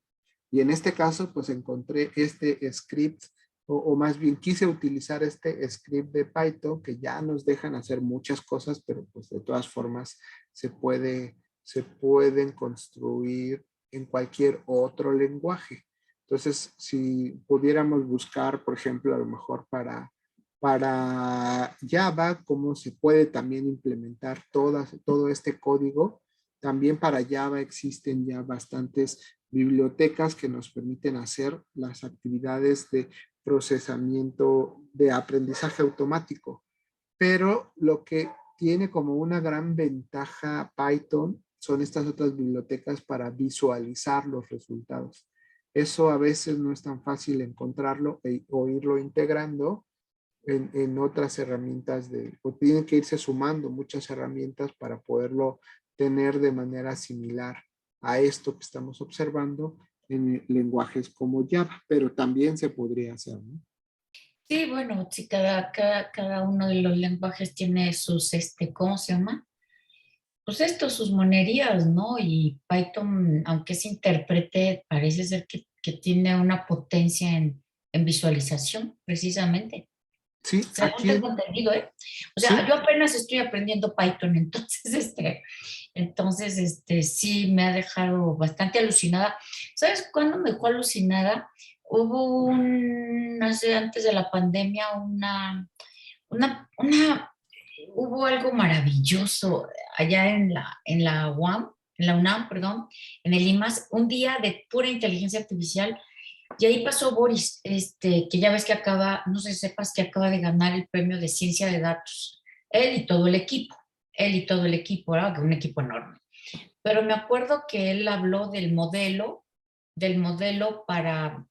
Y en este caso, pues encontré este script, o más bien quise utilizar este script de Python que ya nos dejan hacer muchas cosas, pero pues de todas formas se pueden construir en cualquier otro lenguaje. Entonces, si pudiéramos buscar, por ejemplo, a lo mejor para Para Java, cómo se puede también implementar todo este código. También para Java existen ya bastantes bibliotecas que nos permiten hacer las actividades de procesamiento de aprendizaje automático. Pero lo que tiene como una gran ventaja Python son estas otras bibliotecas para visualizar los resultados. Eso a veces no es tan fácil encontrarlo o irlo integrando en otras herramientas o tienen que irse sumando muchas herramientas para poderlo tener de manera similar a esto que estamos observando en lenguajes como Java, pero también se podría hacer, ¿no? Sí, bueno, sí, cada uno de los lenguajes tiene sus, ¿cómo se llama? Pues esto, sus monerías, ¿no? Y Python, aunque es intérprete, parece ser que tiene una potencia en visualización, precisamente. Sí, Según aquí, tengo entendido, ¿eh? O sea, sí, yo apenas estoy aprendiendo Python, entonces, sí me ha dejado bastante alucinada. ¿Sabes cuándo me dejó alucinada? Antes de la pandemia, hubo algo maravilloso allá en la UAM, en la UNAM, perdón, en el IMAS, un día de pura inteligencia artificial. Y ahí pasó Boris, que ya ves que no sé si sepas que acaba de ganar el premio de ciencia de datos. Él y todo el equipo, ¿verdad? Un equipo enorme. Pero me acuerdo que él habló del modelo para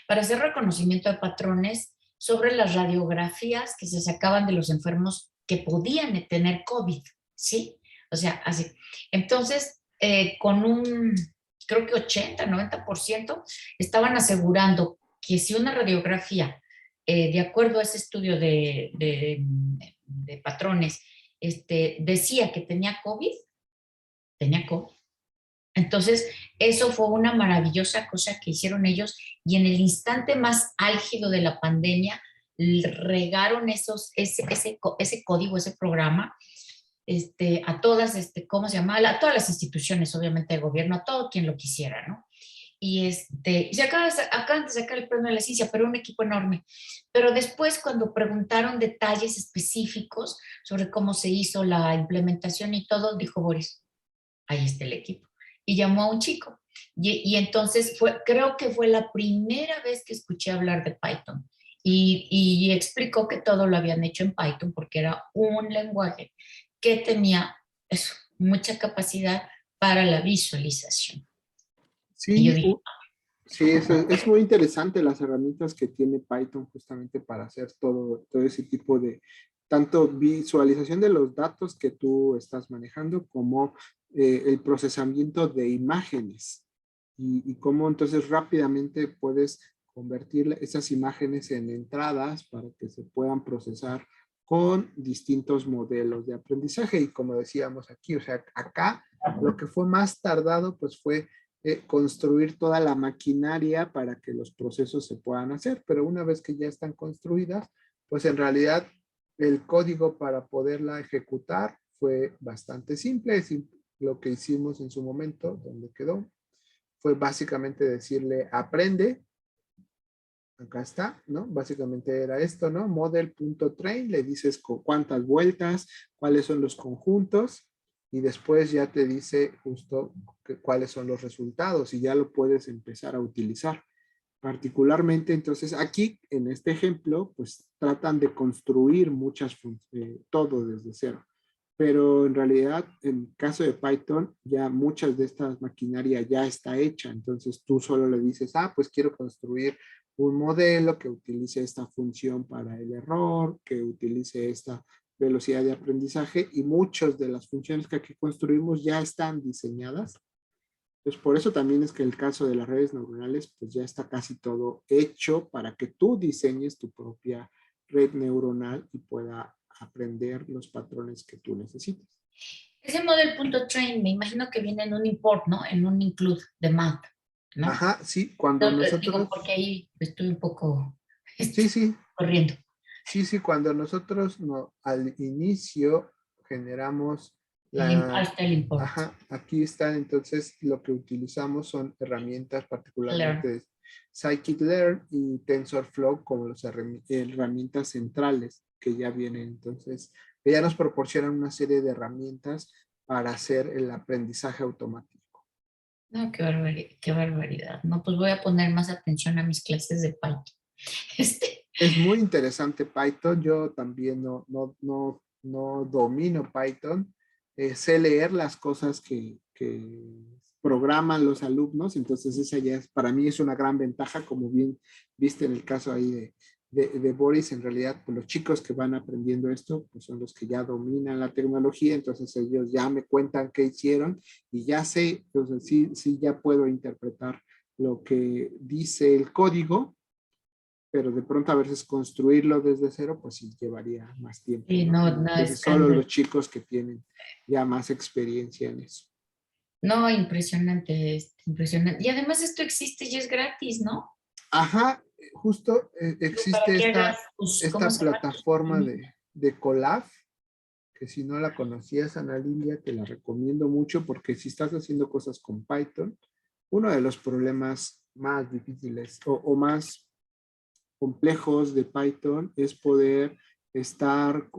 hacer reconocimiento de patrones sobre las radiografías que se sacaban de los enfermos que podían tener COVID, ¿sí? O sea, así. Entonces, creo que 80-90% estaban asegurando que si una radiografía, de acuerdo a ese estudio de patrones, decía que tenía COVID. Entonces, eso fue una maravillosa cosa que hicieron ellos y en el instante más álgido de la pandemia regaron ese código, ese programa, a todas, ¿cómo se llama? A todas las instituciones, obviamente, de gobierno, a todo quien lo quisiera, ¿no? Y se acaban de sacar el premio de la ciencia, pero un equipo enorme. Pero después, cuando preguntaron detalles específicos sobre cómo se hizo la implementación y todo, dijo Boris, ahí está el equipo. Y llamó a un chico. Y entonces creo que fue la primera vez que escuché hablar de Python. Y explicó que todo lo habían hecho en Python porque era un lenguaje que tenía eso, mucha capacidad para la visualización. Y yo sí, dije, sí, es muy interesante las herramientas que tiene Python justamente para hacer todo ese tipo de, tanto visualización de los datos que tú estás manejando como el procesamiento de imágenes y cómo entonces rápidamente puedes convertir esas imágenes en entradas para que se puedan procesar con distintos modelos de aprendizaje y como decíamos aquí, o sea, acá lo que fue más tardado pues fue construir toda la maquinaria para que los procesos se puedan hacer, pero una vez que ya están construidas, pues en realidad el código para poderla ejecutar fue bastante simple. Lo que hicimos en su momento, donde quedó, fue básicamente decirle aprende, acá está, ¿no? Básicamente era esto, ¿no? Model.train, le dices cuántas vueltas, cuáles son los conjuntos y después ya te dice justo cuáles son los resultados y ya lo puedes empezar a utilizar. Particularmente, entonces, aquí en este ejemplo, pues tratan de construir todo desde cero. Pero en realidad, en el caso de Python, ya muchas de estas maquinaria ya está hecha. Entonces tú solo le dices, pues quiero construir un modelo que utilice esta función para el error, que utilice esta velocidad de aprendizaje y muchas de las funciones que aquí construimos ya están diseñadas. Entonces, por eso también es que el caso de las redes neuronales, pues ya está casi todo hecho para que tú diseñes tu propia red neuronal y pueda aprender los patrones que tú necesites. ese model.train me imagino que viene en un import, ¿no? En un include de math, ¿no? Ajá, sí, cuando Entonces, digo, nosotros, porque ahí estoy un poco sí, sí, corriendo. sí, cuando nosotros al inicio generamos Ahí la, está el import. ajá, aquí están, entonces lo que utilizamos son herramientas Learn. particularmente Scikit-learn y TensorFlow como las herramientas centrales que ya vienen. Entonces, que ya nos proporcionan una serie de herramientas para hacer el aprendizaje automático. No, qué barbaridad. No, pues voy a poner más atención a mis clases de Python. Es muy interesante Python. Yo también no domino Python. Sé leer las cosas que programan los alumnos, entonces esa ya es, para mí es una gran ventaja, como bien viste en el caso ahí de Boris. En realidad, pues los chicos que van aprendiendo esto, pues son los que ya dominan la tecnología, entonces ellos ya me cuentan qué hicieron y ya sé, entonces sí ya puedo interpretar lo que dice el código, pero de pronto a veces construirlo desde cero, pues sí llevaría más tiempo, Sí, ¿no? no, no Entonces es solo cambio. los chicos que tienen ya más experiencia en eso. No, impresionante, impresionante. Y además esto existe y es gratis, ¿no? Ajá, justo Para existe que hagas, ¿cómo esta se llama? plataforma de Colab, que si no la conocías, Ana Lilia, te la recomiendo mucho porque si estás haciendo cosas con Python, uno de los problemas más difíciles o más complejos de Python es poder estar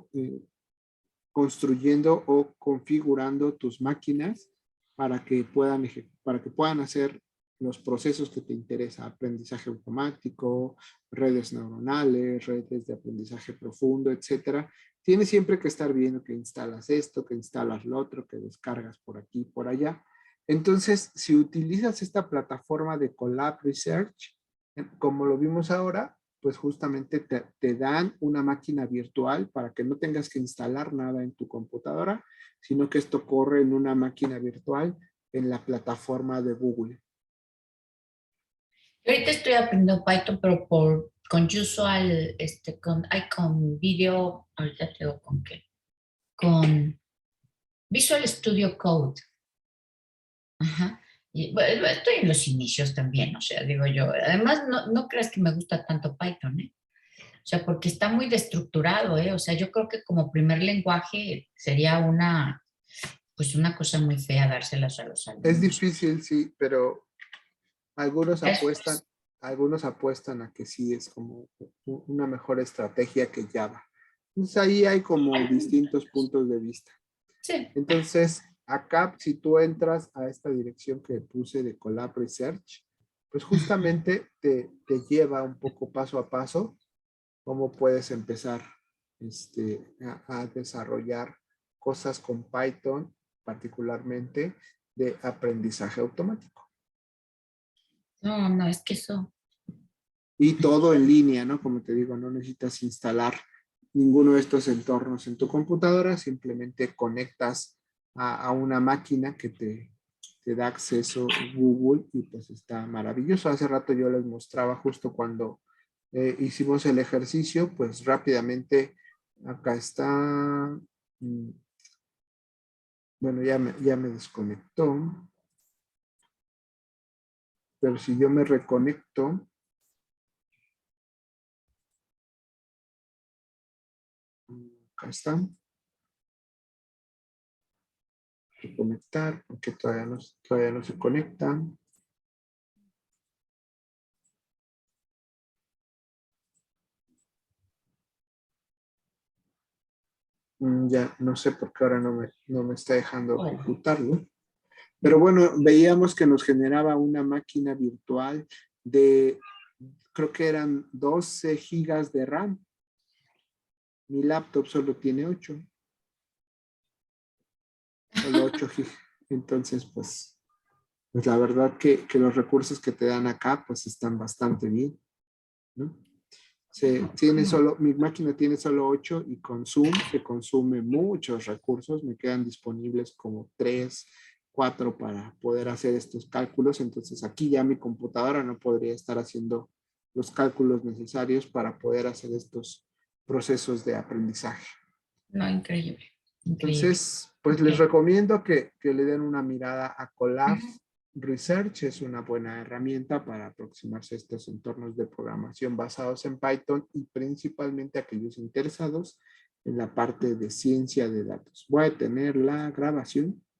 construyendo o configurando tus máquinas para que puedan hacer los procesos que te interesa, aprendizaje automático, redes neuronales, redes de aprendizaje profundo, etcétera. Tienes siempre que estar viendo que instalas esto, que instalas lo otro, que descargas por aquí, por allá. Entonces, si utilizas esta plataforma de Colab Research, como lo vimos ahora, pues justamente te dan una máquina virtual para que no tengas que instalar nada en tu computadora, sino que esto corre en una máquina virtual en la plataforma de Google. Yo ahorita estoy aprendiendo Python, pero con Usual, con Video, ahorita te digo con qué, con Visual Studio Code. Ajá. Y, bueno, estoy en los inicios también, o sea, digo yo. Además, no creas que me gusta tanto Python, ¿eh? O sea, porque está muy destructurado, ¿eh? O sea, yo creo que como primer lenguaje sería pues una cosa muy fea dárselas a los Es alumnos. difícil, sí, pero algunos Después, apuestan, algunos apuestan a que sí es como una mejor estrategia que Java. Entonces ahí hay como distintos puntos de vista. sí. Entonces, acá, si tú entras a esta dirección que puse de Colab Research, pues justamente te lleva un poco paso a paso cómo puedes empezar a desarrollar cosas con Python, particularmente de aprendizaje automático. No, es que eso. Y todo en línea, ¿no? Como te digo, no necesitas instalar ninguno de estos entornos en tu computadora, simplemente conectas a una máquina que te da acceso Google y pues está maravilloso. Hace rato yo les mostraba justo cuando hicimos el ejercicio, pues rápidamente acá está. Bueno, ya me desconectó, pero si yo me reconecto, acá está. Conectar, porque todavía no se conectan. Ya no sé por qué ahora no me está dejando Bueno, ejecutarlo. Pero bueno, veíamos que nos generaba una máquina virtual de, creo que eran 12 gigas de RAM. Mi laptop solo tiene 8. Solo 8 gigas. Entonces, pues la verdad que los recursos que te dan acá, pues están bastante bien, ¿no? Mi máquina tiene solo 8 y con Zoom se consume muchos recursos. Me quedan disponibles como 3, 4 para poder hacer estos cálculos. Entonces aquí ya mi computadora no podría estar haciendo los cálculos necesarios para poder hacer estos procesos de aprendizaje. no, increíble, increíble. Entonces, pues les Okay. recomiendo que le den una mirada a Colab Research. Es una buena herramienta para aproximarse a estos entornos de programación basados en Python y principalmente aquellos interesados en la parte de ciencia de datos. Voy a tener la grabación